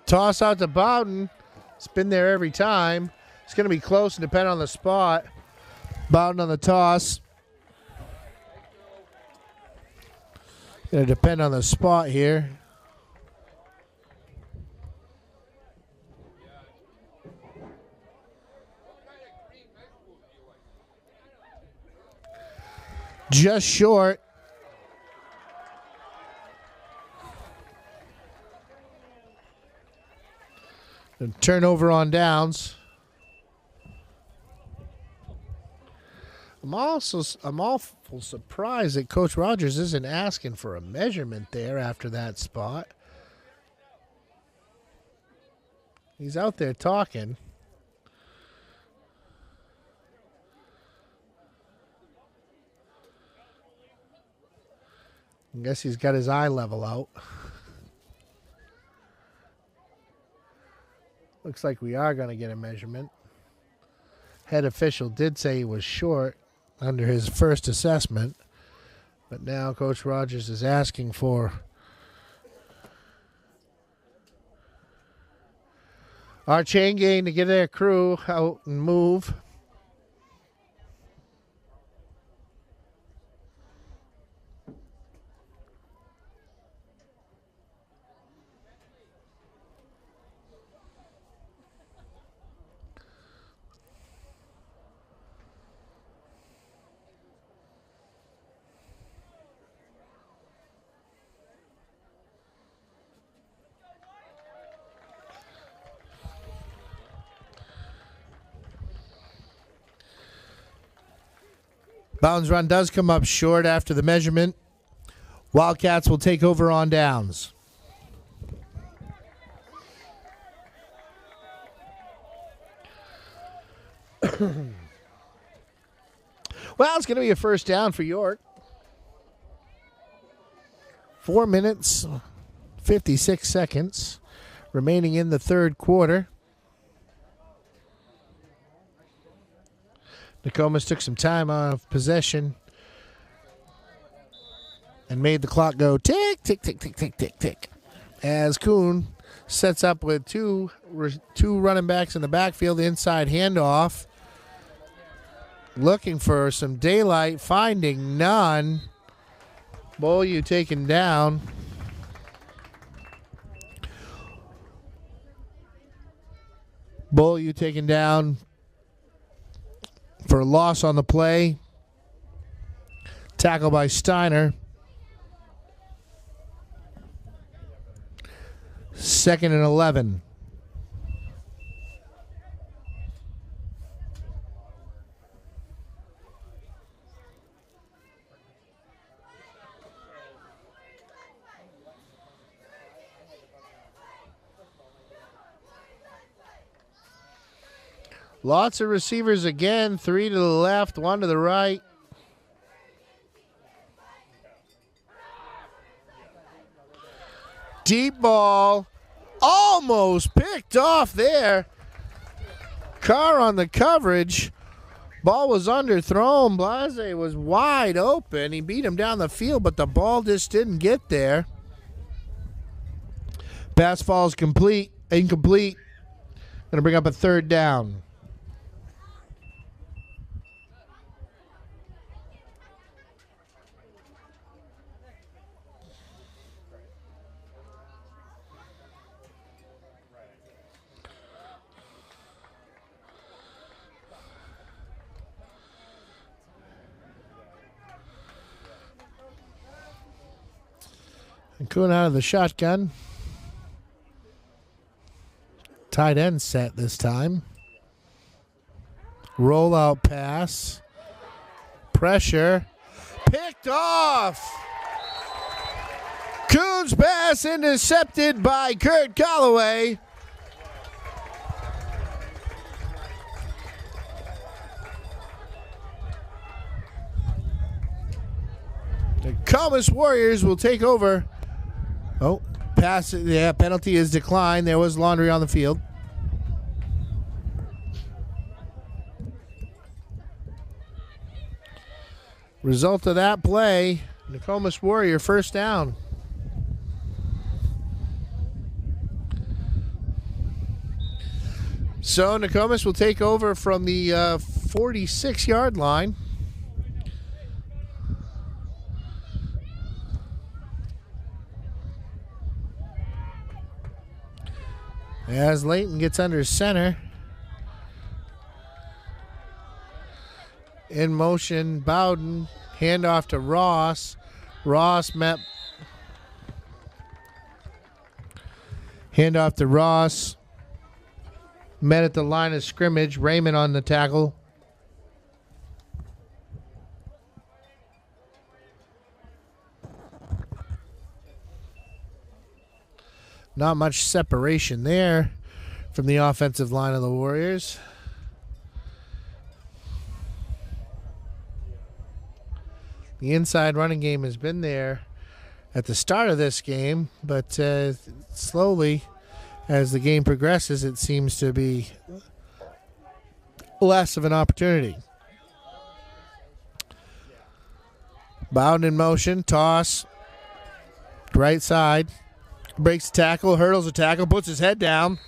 Toss out to Bowden. It's been there every time. It's going to be close and depend on the spot. Bowden on the toss. Going to depend on the spot here. Just short. And turnover on downs. I'm awful surprised that Coach Rogers isn't asking for a measurement there after that spot. He's out there talking. I guess he's got his eye level out. Looks like we are going to get a measurement. Head official did say he was short under his first assessment, but now Coach Rogers is asking for our chain gain to get their crew out and move. Bounds run does come up short after the measurement. Wildcats will take over on downs. Well, it's going to be a first down for York. 4 minutes, 56 seconds remaining in the third quarter. Nokomis took some time off possession and made the clock go tick, tick, tick, tick, tick, tick, tick. As Kuhn sets up with two running backs in the backfield, inside handoff. Looking for some daylight, finding none. Beaulieu taken down. Beaulieu taken down for a loss on the play. Tackle by Steiner. 2nd and 11. Lots of receivers again. 3 to the left, 1 to the right. Deep ball. Almost picked off there. Carr on the coverage. Ball was underthrown. Blase was wide open. He beat him down the field, but the ball just didn't get there. Pass falls incomplete. Going to bring up a third down. And Kuhn out of the shotgun. Tight end set this time. Rollout pass. Pressure. Picked off. Kuhn's pass intercepted by Kurt Calloway. The Nokomis Warriors will take over. Oh, pass. Yeah, penalty is declined. There was laundry on the field. Result of that play, Nokomis Warrior first down. So Nokomis will take over from the 46-yard line. As Layton gets under center. In motion, Bowden. Handoff to Ross. Ross met. Handoff to Ross. Met at the line of scrimmage. Raymond on the tackle. Not much separation there from the offensive line of the Warriors. The inside running game has been there at the start of this game, but slowly, as the game progresses, it seems to be less of an opportunity. Bowden in motion, toss, right side. Breaks the tackle, hurdles the tackle, puts his head down.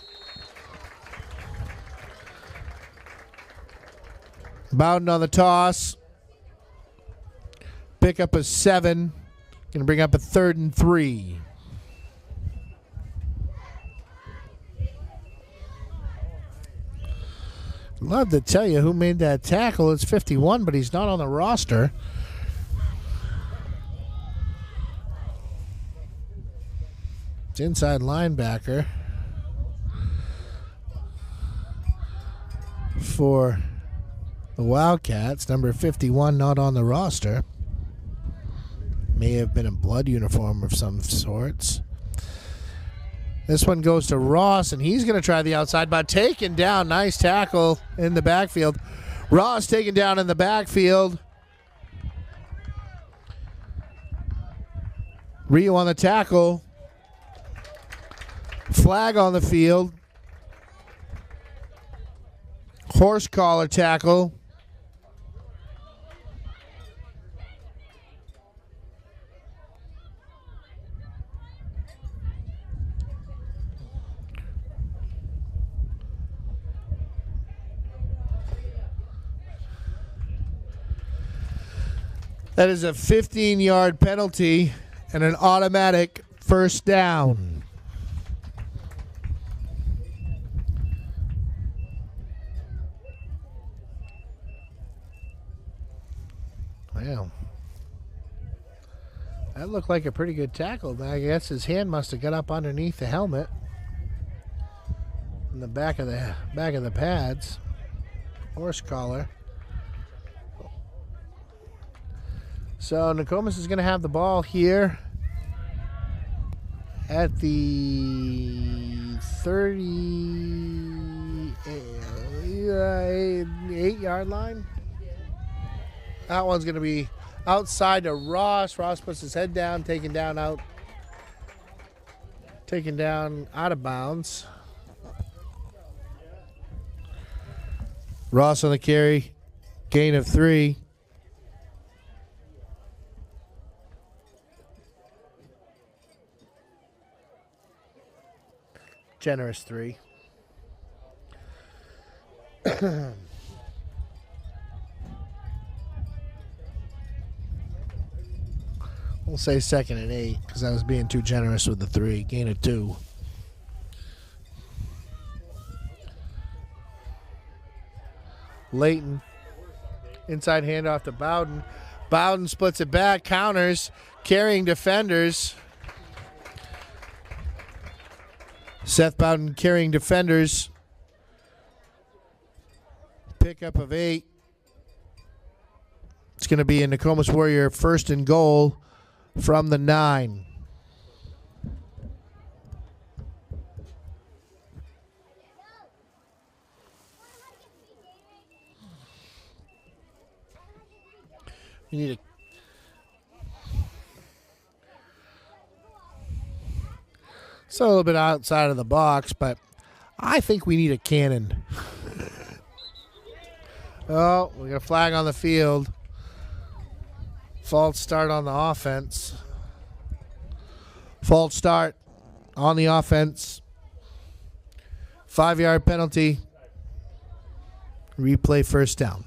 Bowden on the toss. Pick up a 7. Going to bring up a 3rd and 3. Love to tell you who made that tackle. It's 51, but he's not on the roster. It's inside linebacker for the Wildcats. Number 51 not on the roster. May have been a blood uniform of some sorts. This one goes to Ross, and he's going to try the outside, but taken down. Nice tackle in the backfield. Ross taken down in the backfield. Rio on the tackle. Flag on the field. Horse collar tackle. That is a 15-yard penalty and an automatic first down. Wow. That looked like a pretty good tackle. I guess his hand must have got up underneath the helmet. In the back of the pads. Horse collar. So Nokomis is going to have the ball here at the 38-yard line. That one's going to be outside to Ross. Ross puts his head down, taken down out of bounds. Ross on the carry, gain of 3. Generous 3. We'll say 2nd and 8 because I was being too generous with the 3. Gain of 2. Leighton. Inside handoff to Bowden. Bowden splits it back, counters, carrying defenders. Seth Bowden carrying defenders. Pickup of 8. It's going to be a Nokomis Warrior 1st and goal from the 9. We need it's a little bit outside of the box, but I think we need a cannon. Oh, we got a flag on the field. False start on the offense. False start on the offense. 5-yard penalty. Replay first down.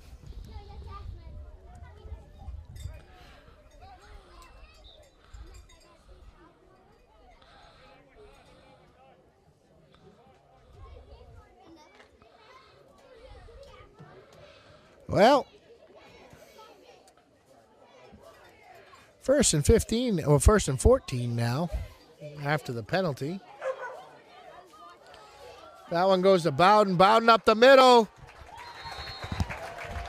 Well, 1st and 15, or 1st and 14 now, after the penalty. That one goes to Bowden. Bowden up the middle.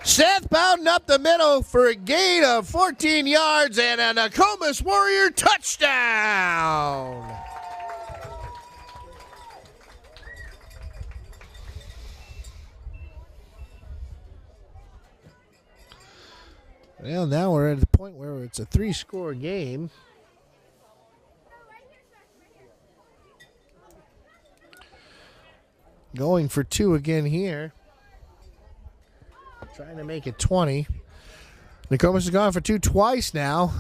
Seth Bowden up the middle for a gain of 14 yards and a Nokomis Warrior touchdown. Well, now we're at the point where it's a 3-score game. Going for 2 again here. Trying to make it 20. Nokomis has gone for 2 twice now.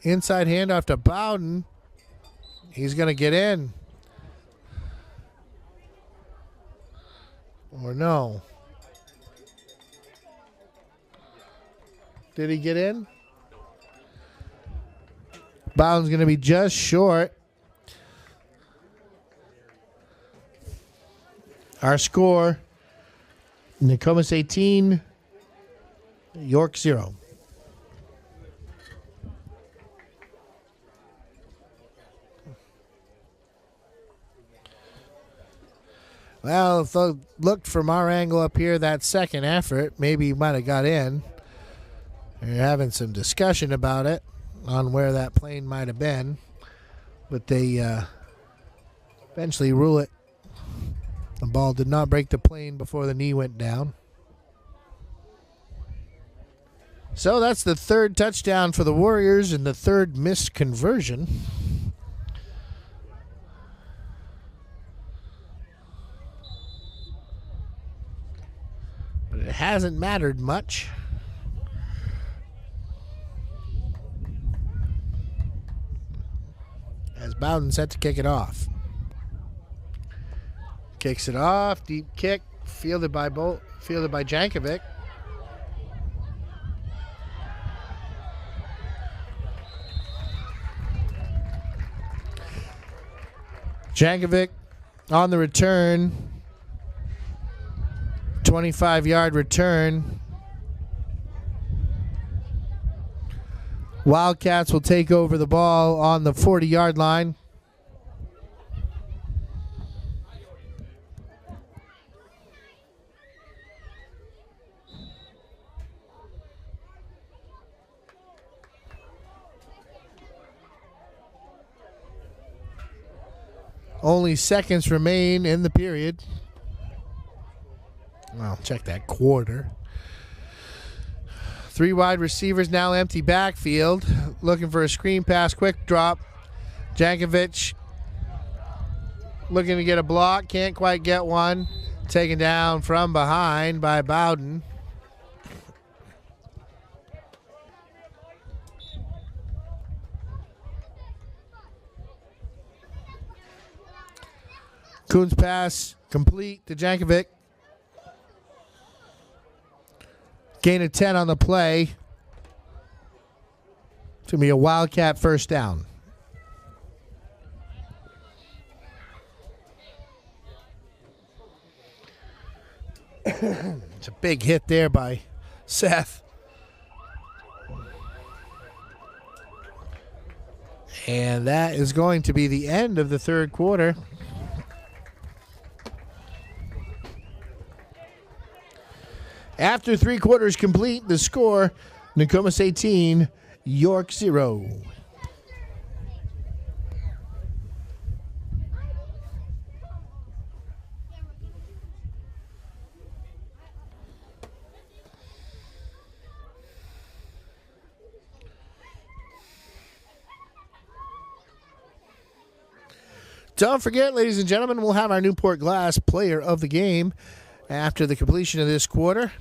Inside handoff to Bowden. He's going to get in. Or no. Did he get in? Bowden's going to be just short. Our score, Nokomis 18, York 0. Well, if they looked from our angle up here, that second effort, maybe he might have got in. They're having some discussion about it on where that plane might have been. But they eventually rule it. The ball did not break the plane before the knee went down. So that's the third touchdown for the Warriors and the third missed conversion. But it hasn't mattered much. As Bowden set to kick it off. Kicks it off, deep kick, fielded by Jankovic. Jankovic on the return. 25-yard return. Wildcats will take over the ball on the 40-yard line. Only seconds remain in the period. Well, check that quarter. 3 wide receivers, now empty backfield. Looking for a screen pass, quick drop. Jankovic looking to get a block, can't quite get one. Taken down from behind by Bowden. Kuhn's pass complete to Jankovic. Gain of 10 on the play. It's going to be a Wildcat first down. It's a big hit there by Seth. And that is going to be the end of the third quarter. After 3 quarters complete, the score, Nokomis 18, York 0. Don't forget, ladies and gentlemen, we'll have our Newport Glass Player of the Game after the completion of this quarter.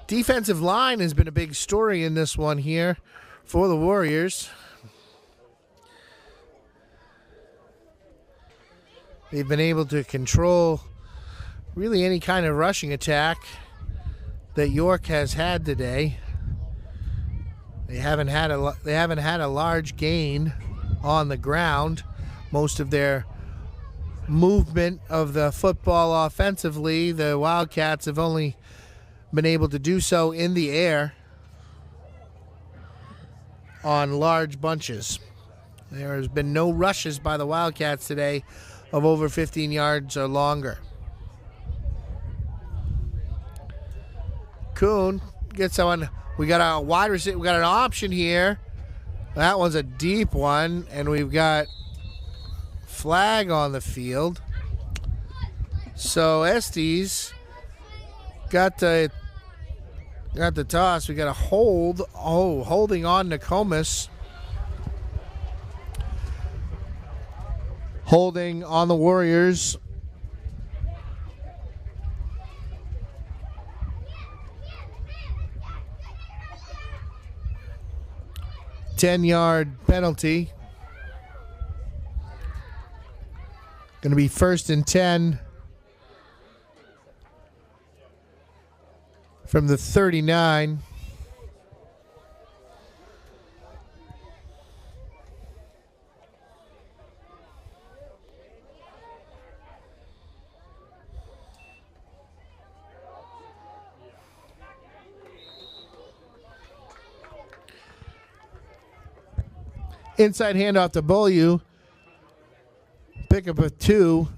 Defensive line has been a big story in this one here for the Warriors. They've been able to control really any kind of rushing attack that York has had today. They haven't had a large gain on the ground. Most of their movement of the football offensively, the Wildcats have only been able to do so in the air on large bunches. There has been no rushes by the Wildcats today of over 15 yards or longer. Kuhn gets someone. We got a wide receiver. We got an option here. That one's a deep one, and we've got flag on the field. So Estes got the toss. We got a hold. Oh, holding on Nokomis. Holding on the Warriors. Ten-yard penalty. Going to be 1st and 10 from the 39. Inside handoff to Beaulieu. Pick up a 2.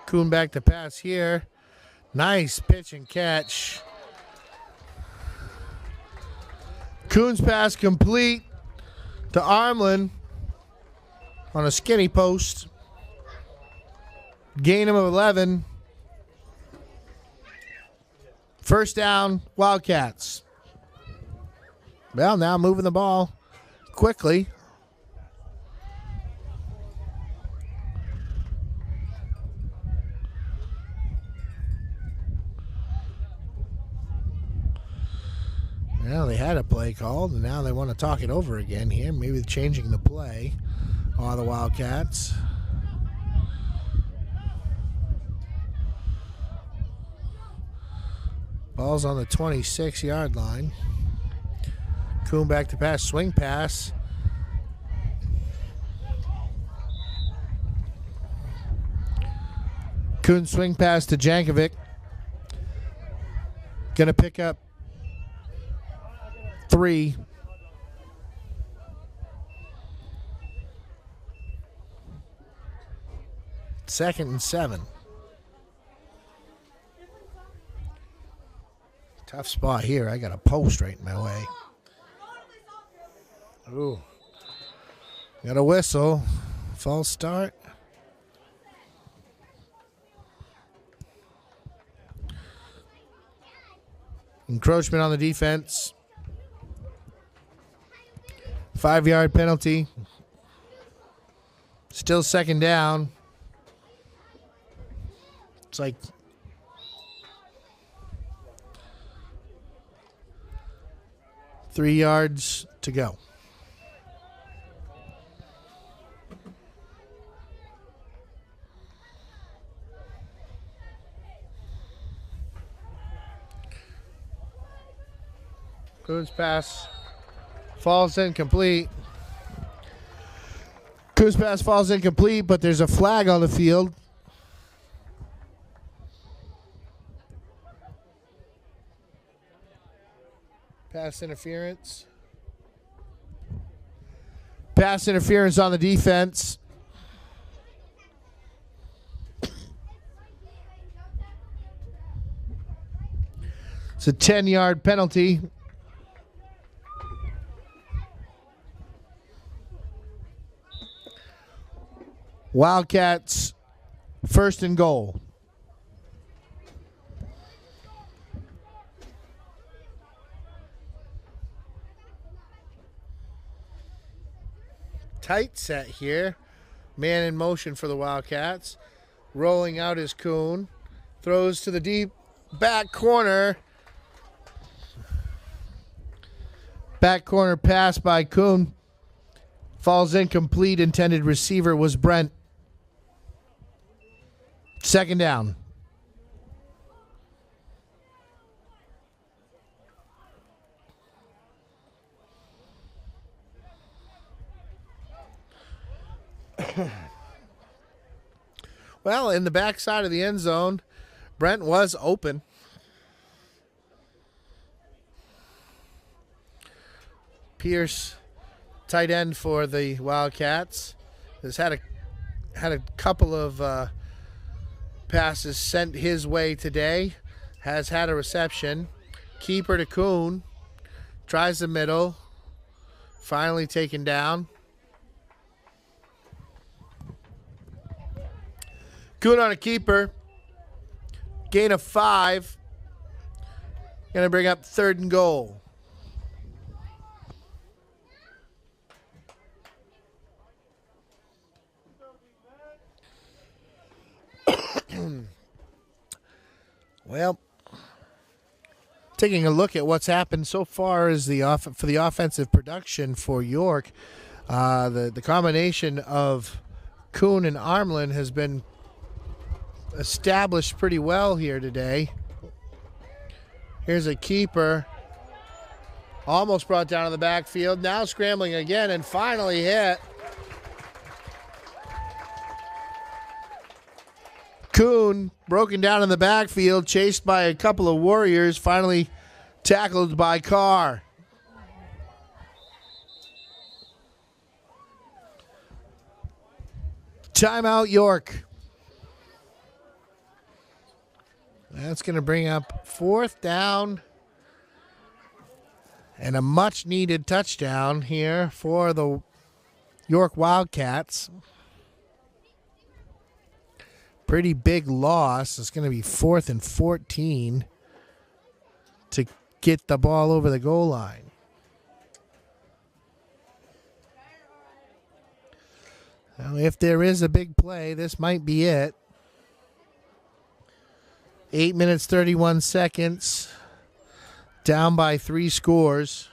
Kuhn back to pass here. Nice pitch and catch. Kuhn's pass complete to Armlin on a skinny post. Gain him of 11. First down, Wildcats. Well, now moving the ball quickly. Well, they had a play called, and now they want to talk it over again here. Maybe changing the play on the Wildcats. Ball's on the 26-yard line. Kuhn back to pass, swing pass. Kuhn swing pass to Jankovic. Gonna pick up 3. Second and 7. Tough spot here. I got a post right in my way. Ooh. Got a whistle. False start. Encroachment on the defense. 5-yard penalty. Still second down. It's like three yards to go. Kuhn's pass falls incomplete. Kuhn's pass falls incomplete, but there's a flag on the field. Pass interference. Pass interference on the defense. It's a 10-yard penalty. Wildcats, first and goal. Tight set here. Man in motion for the Wildcats. Rolling out is Kuhn. Throws to the deep back corner. Back corner pass by Kuhn. Falls incomplete. Intended receiver was Brent. Second down. Well, in the backside of the end zone, Brent was open. Pierce, tight end for the Wildcats, has had a couple of passes sent his way today. Has had a reception. Keeper to Kuhn. Tries the middle. Finally taken down. Kuhn on a keeper. Gain of 5. Going to bring up third and goal. Well, taking a look at what's happened so far is for the offensive production for York. The combination of Kuhn and Armlin has been established pretty well here today. Here's a keeper. Almost brought down in the backfield. Now scrambling again and finally hit. Kuhn broken down in the backfield, chased by a couple of Warriors, finally tackled by Carr. Timeout, York. That's going to bring up 4th down and a much-needed touchdown here for the York Wildcats. Pretty big loss. It's going to be 4th and 14 to get the ball over the goal line. Now, if there is a big play, this might be it. 8 minutes, 31 seconds. Down by 3 scores.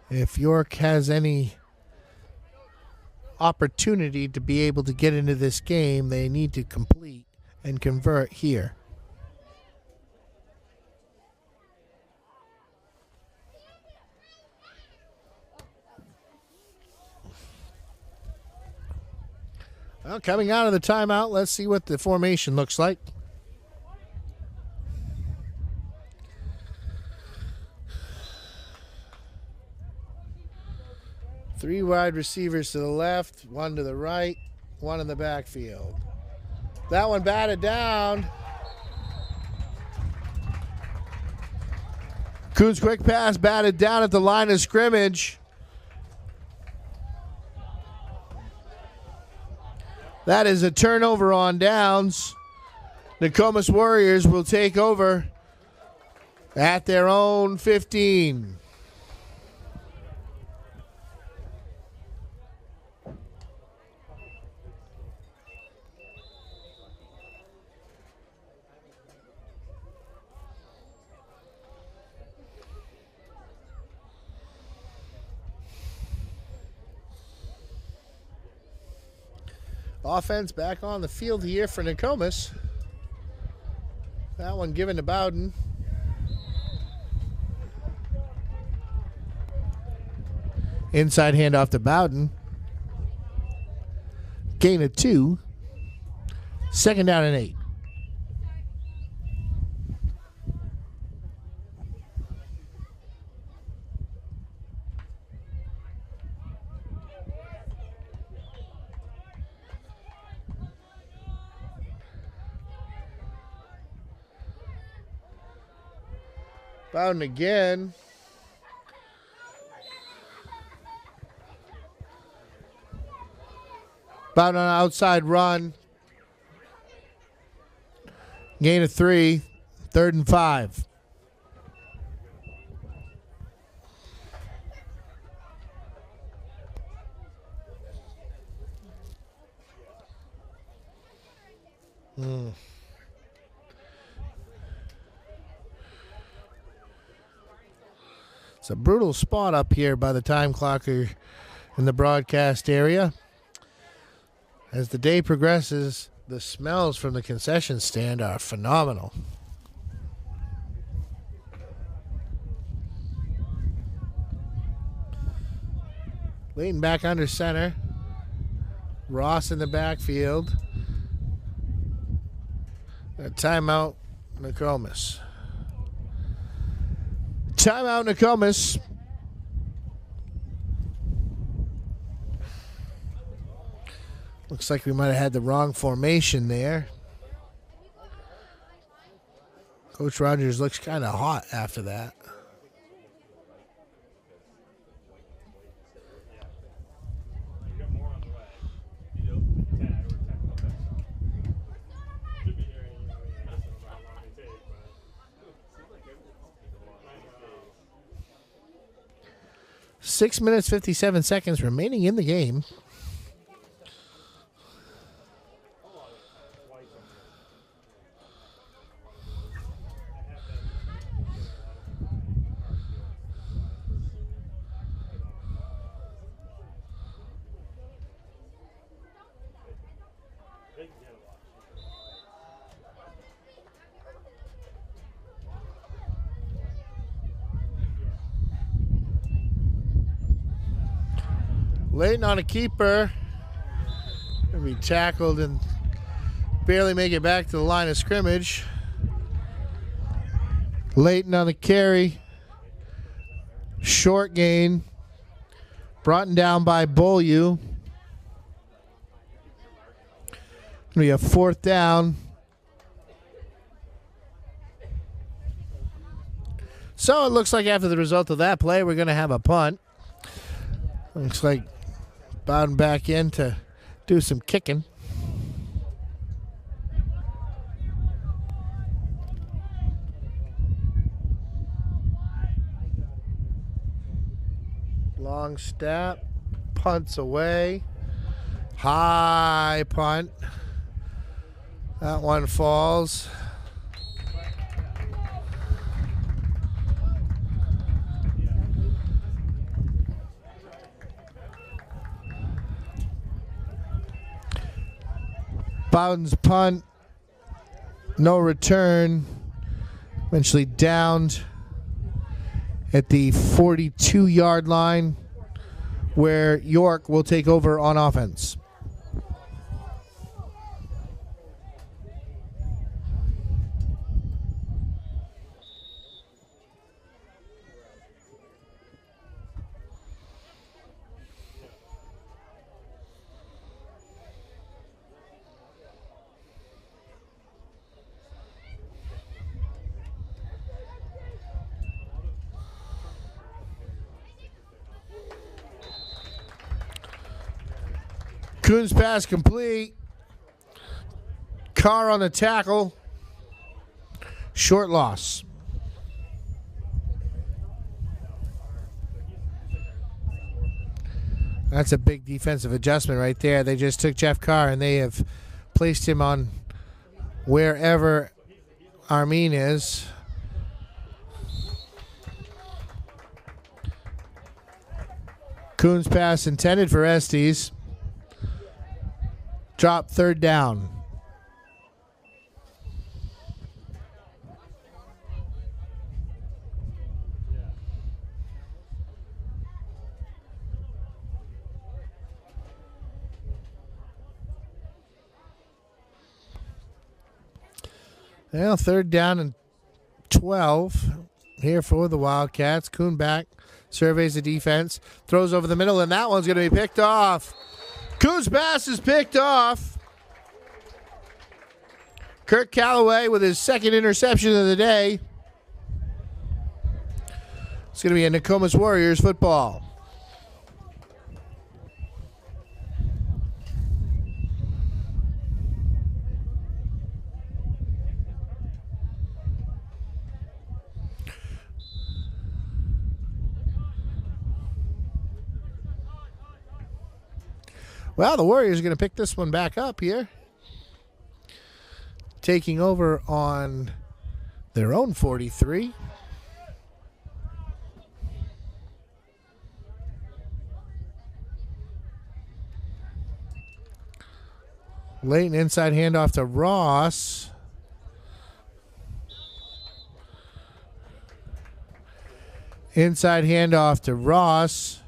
If York has any opportunity to be able to get into this game, they need to complete and convert here. Well, coming out of the timeout, let's see what the formation looks like. Three wide receivers to the left, one to the right, one in the backfield. That one batted down. Kuhn's quick pass batted down at the line of scrimmage. That is a turnover on downs. Nokomis Warriors will take over at their own 15. Offense back on the field here for Nokomis. That one given to Bowden. Inside handoff to Bowden. Gain of 2. 2nd down and 8. Bowden again. Bowden on an outside run. Gain of 3. 3rd and 5. It's a brutal spot up here by the time clocker in the broadcast area. As the day progresses, the smells from the concession stand are phenomenal. Layton back under center. Ross in the backfield. A timeout, Nokomis. Timeout, Nokomis. Looks like we might have had the wrong formation there. Coach Rogers looks kind of hot after that. Six minutes, 57 seconds remaining in the game. Layton on a keeper. Gonna be tackled and barely make it back to the line of scrimmage. Layton on the carry. Short gain. Brought down by Beaulieu. We have 4th down. So it looks like after the result of that play, we're going to have a punt. Looks like Bowden back in to do some kicking. Long snap, punts away. High punt. That one falls. Bowden's punt, no return. Eventually downed at the 42-yard line, where York will take over on offense. Coons pass complete. Carr on the tackle. Short loss. That's a big defensive adjustment right there. They just took Jeff Carr and they have placed him on wherever Armin is. Coons pass intended for Estes. Drop 3rd down. Well, 3rd down and 12 here for the Wildcats. Coon back, surveys the defense, throws over the middle, and that one's going to be picked off. Coons pass is picked off. Kirk Calloway with his 2nd interception of the day. It's going to be a Nokomis Warriors football. Well, the Warriors are going to pick this one back up here. Taking over on their own 43. Late inside handoff to Ross. Inside handoff to Ross.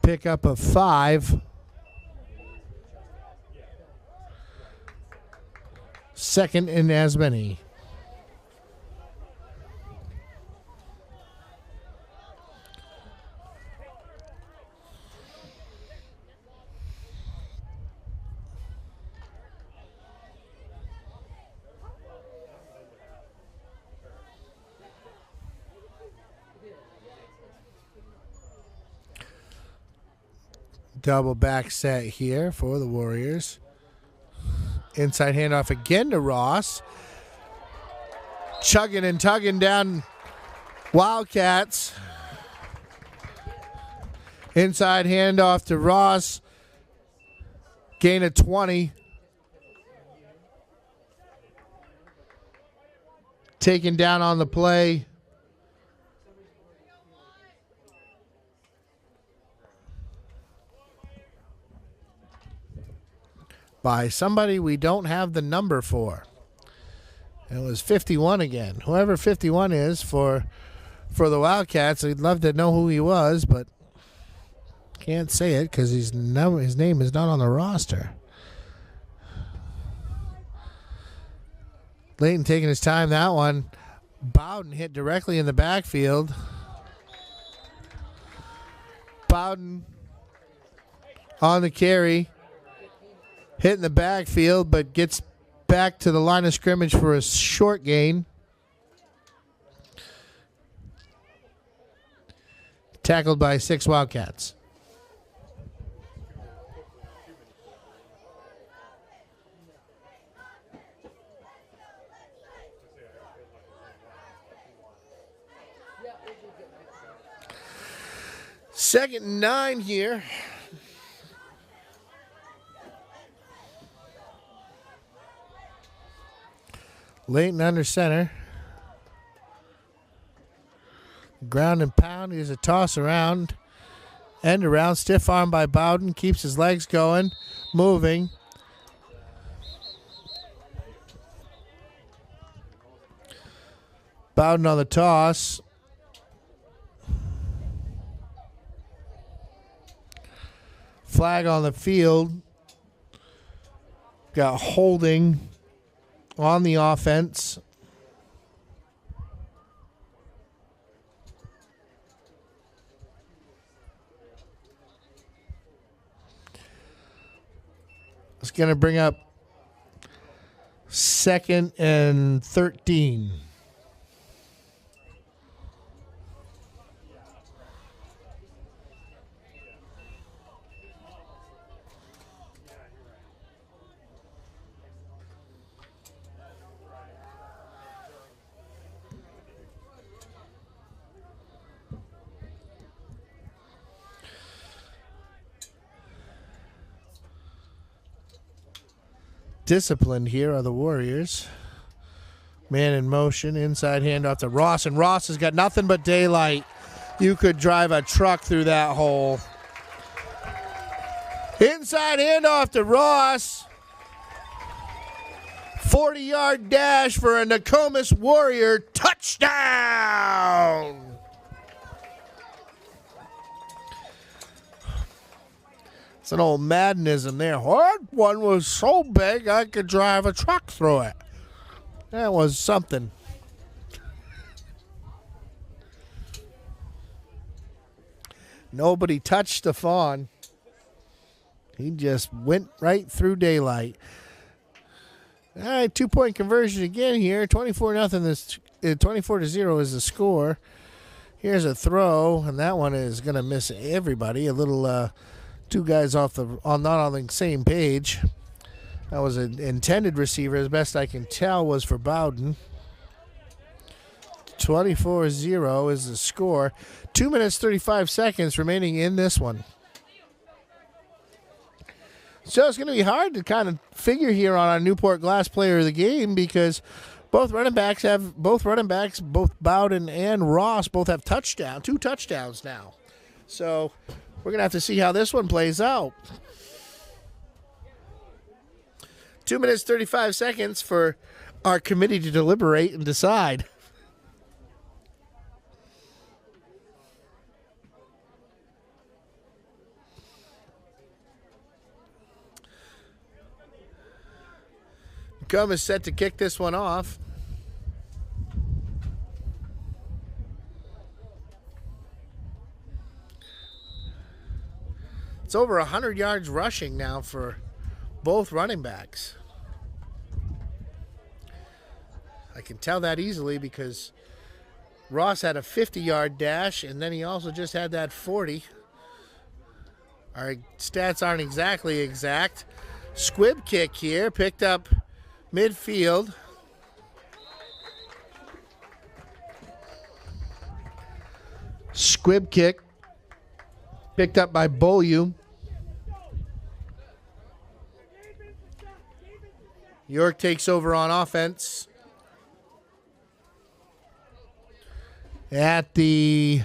Pickup of 5. 2nd and as many. Double back set here for the Warriors. Inside handoff again to Ross. Chugging and tugging down Wildcats. Inside handoff to Ross. Gain of 20. Taken down on the play. By somebody we don't have the number for. It was 51 again. Whoever 51 is for the Wildcats, I'd love to know who he was, but Can't say it because his name is not on the roster. Layton taking his time. That one. Bowden hit directly in the backfield. Bowden on the carry. Hitting the backfield, but gets back to the line of scrimmage for a short gain. Tackled by 6 Wildcats. Second and 9 here. Layton under center. Ground and pound. Here's a toss around. End around. Stiff arm by Bowden. Keeps his legs going. Moving. Bowden on the toss. Flag on the field. Got holding on the offense. It's going to bring up 2nd and 13. Disciplined here are the Warriors. Man in motion, inside handoff to Ross, and Ross has got nothing but daylight. You could drive a truck through that hole. Inside handoff to Ross. 40-yard dash for a Nokomis Warrior touchdown. It's an old Maddenism there. That one was so big I could drive a truck through it. That was something. Nobody touched Stephon. He just went right through daylight. All right, 2-point conversion again here. 24-0. 24-0 is the score. Here's a throw, and that one is going to miss everybody. A little two guys not on the same page. That was an intended receiver, as best I can tell, was for Bowden. 24-0 is the score. 2 minutes, 35 seconds remaining in this one. So it's going to be hard to kind of figure here on our Newport Glass player of the game because both Bowden and Ross both have two touchdowns now. So we're going to have to see how this one plays out. 2 minutes, 35 seconds for our committee to deliberate and decide. Nokomis is set to kick this one off. It's over 100 yards rushing now for both running backs. I can tell that easily because Ross had a 50-yard dash, and then he also just had that 40. Our stats aren't exactly exact. Squib kick here, picked up midfield. Squib kick, picked up by Beaulieu. York takes over on offense at the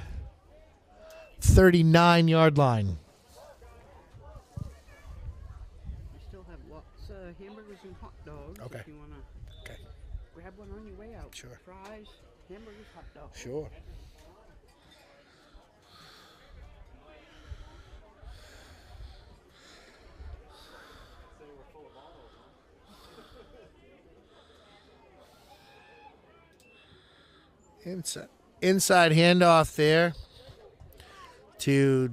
39-yard line. We still have lots of hamburgers and hot dogs. Okay. If you want to grab one on your way out. Sure. Fries, hamburgers, hot dogs. Sure. Inside handoff there to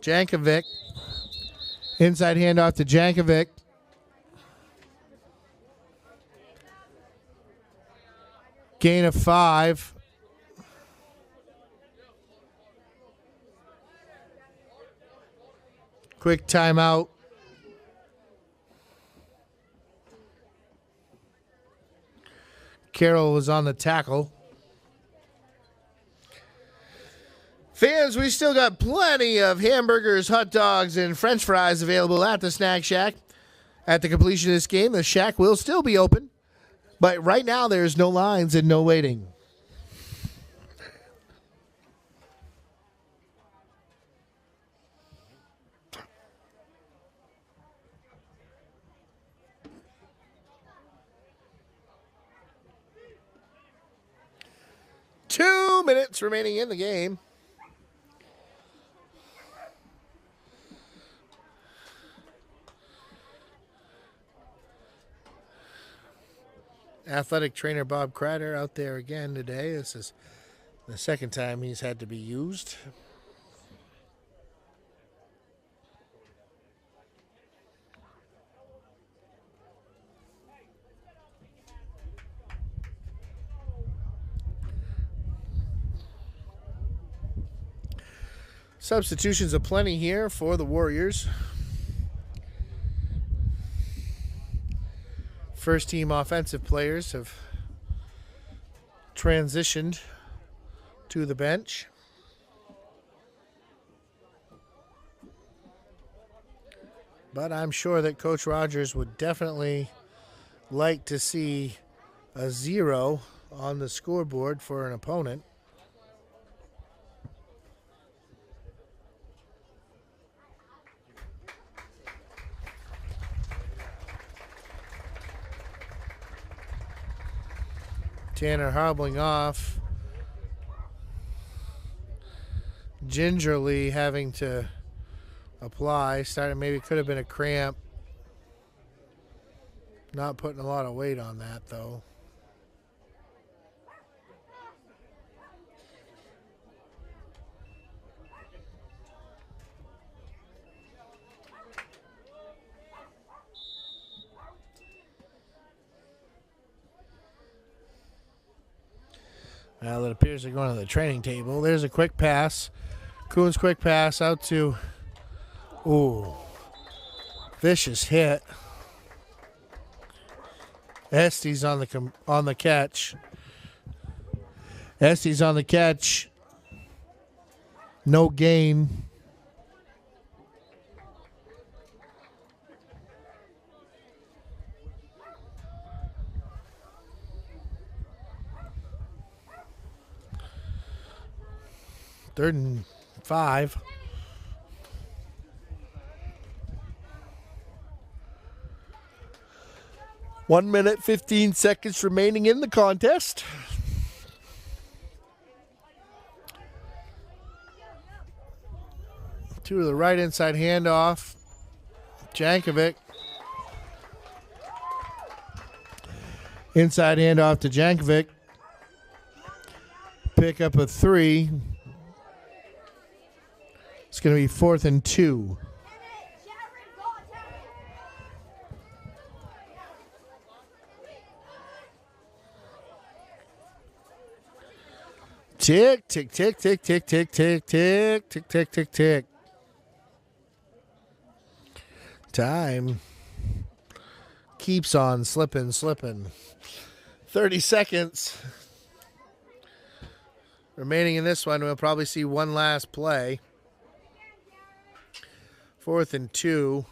Jankovic. Inside handoff to Jankovic. Gain of 5. Quick timeout. Carroll was on the tackle. Fans, we still got plenty of hamburgers, hot dogs, and french fries available at the Snack Shack. At the completion of this game, the Shack will still be open. But right now, there's no lines and no waiting. Two minutes remaining in the game. Athletic trainer Bob Kreider out there again today. This is the second time he's had to be used. Substitutions aplenty here for the Warriors. First team offensive players have transitioned to the bench. But I'm sure that Coach Rogers would definitely like to see a 0 on the scoreboard for an opponent. Tanner hobbling off, gingerly having to apply. Started, maybe could have been a cramp. Not putting a lot of weight on that though. Well, it appears they're going to the training table. There's a quick pass. Kuhn's quick pass out to, ooh, vicious hit. Estes on the catch. Estes on the catch. No gain. Third and 5. One minute, 15 seconds remaining in the contest. To the right inside handoff. Jankovic. Inside handoff to Jankovic. Pick up a 3. It's going to be 4th and 2. Tick, tick, tick, tick, tick, tick, tick, tick, tick, tick, tick, tick. Time keeps on slipping. 30 seconds remaining in this one. We'll probably see one last play. 4th and 2.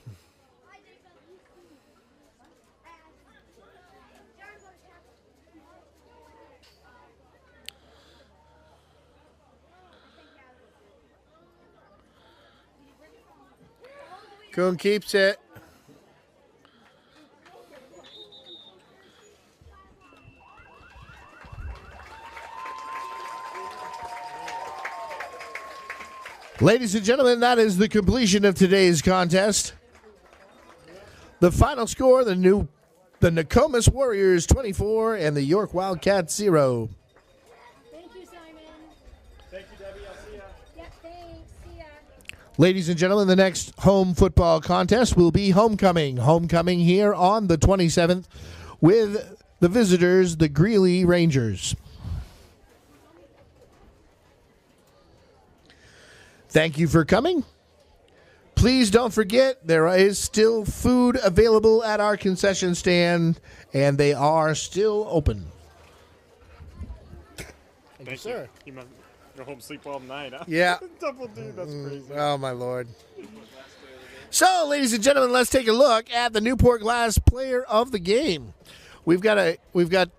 Kuhn keeps it. Ladies and gentlemen, that is the completion of today's contest. The final score, the Nokomis Warriors 24 and the York Wildcats 0. Ladies and gentlemen, the next home football contest will be homecoming. Homecoming here on the 27th with the visitors, the Greeley Rangers. Thank you for coming. Please don't forget, there is still food available at our concession stand, and they are still open. Thank you, sir. You must go home, sleep all night, huh? Yeah. Double D, that's crazy. Oh, my Lord. So, ladies and gentlemen, let's take a look at the Newport Glass player of the game. We've got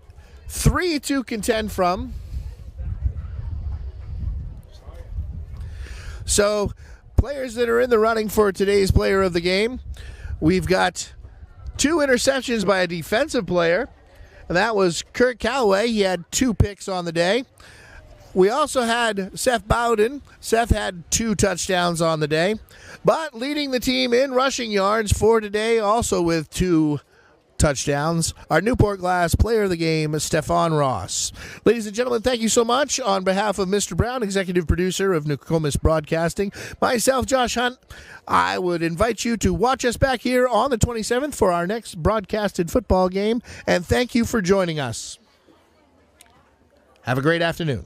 3 to contend from. So, players that are in the running for today's player of the game, we've got 2 interceptions by a defensive player, and that was Kurt Callaway. He had 2 picks on the day. We also had Seth Bowden. Seth had 2 touchdowns on the day, but leading the team in rushing yards for today, also with 2 touchdowns, our Newport Glass player of the game, Stefan Ross. Ladies and gentlemen, thank you so much. On behalf of Mr. Brown, executive producer of Nokomis Broadcasting, myself, Josh Hunt, I would invite you to watch us back here on the 27th for our next broadcasted football game, and thank you for joining us. Have a great afternoon.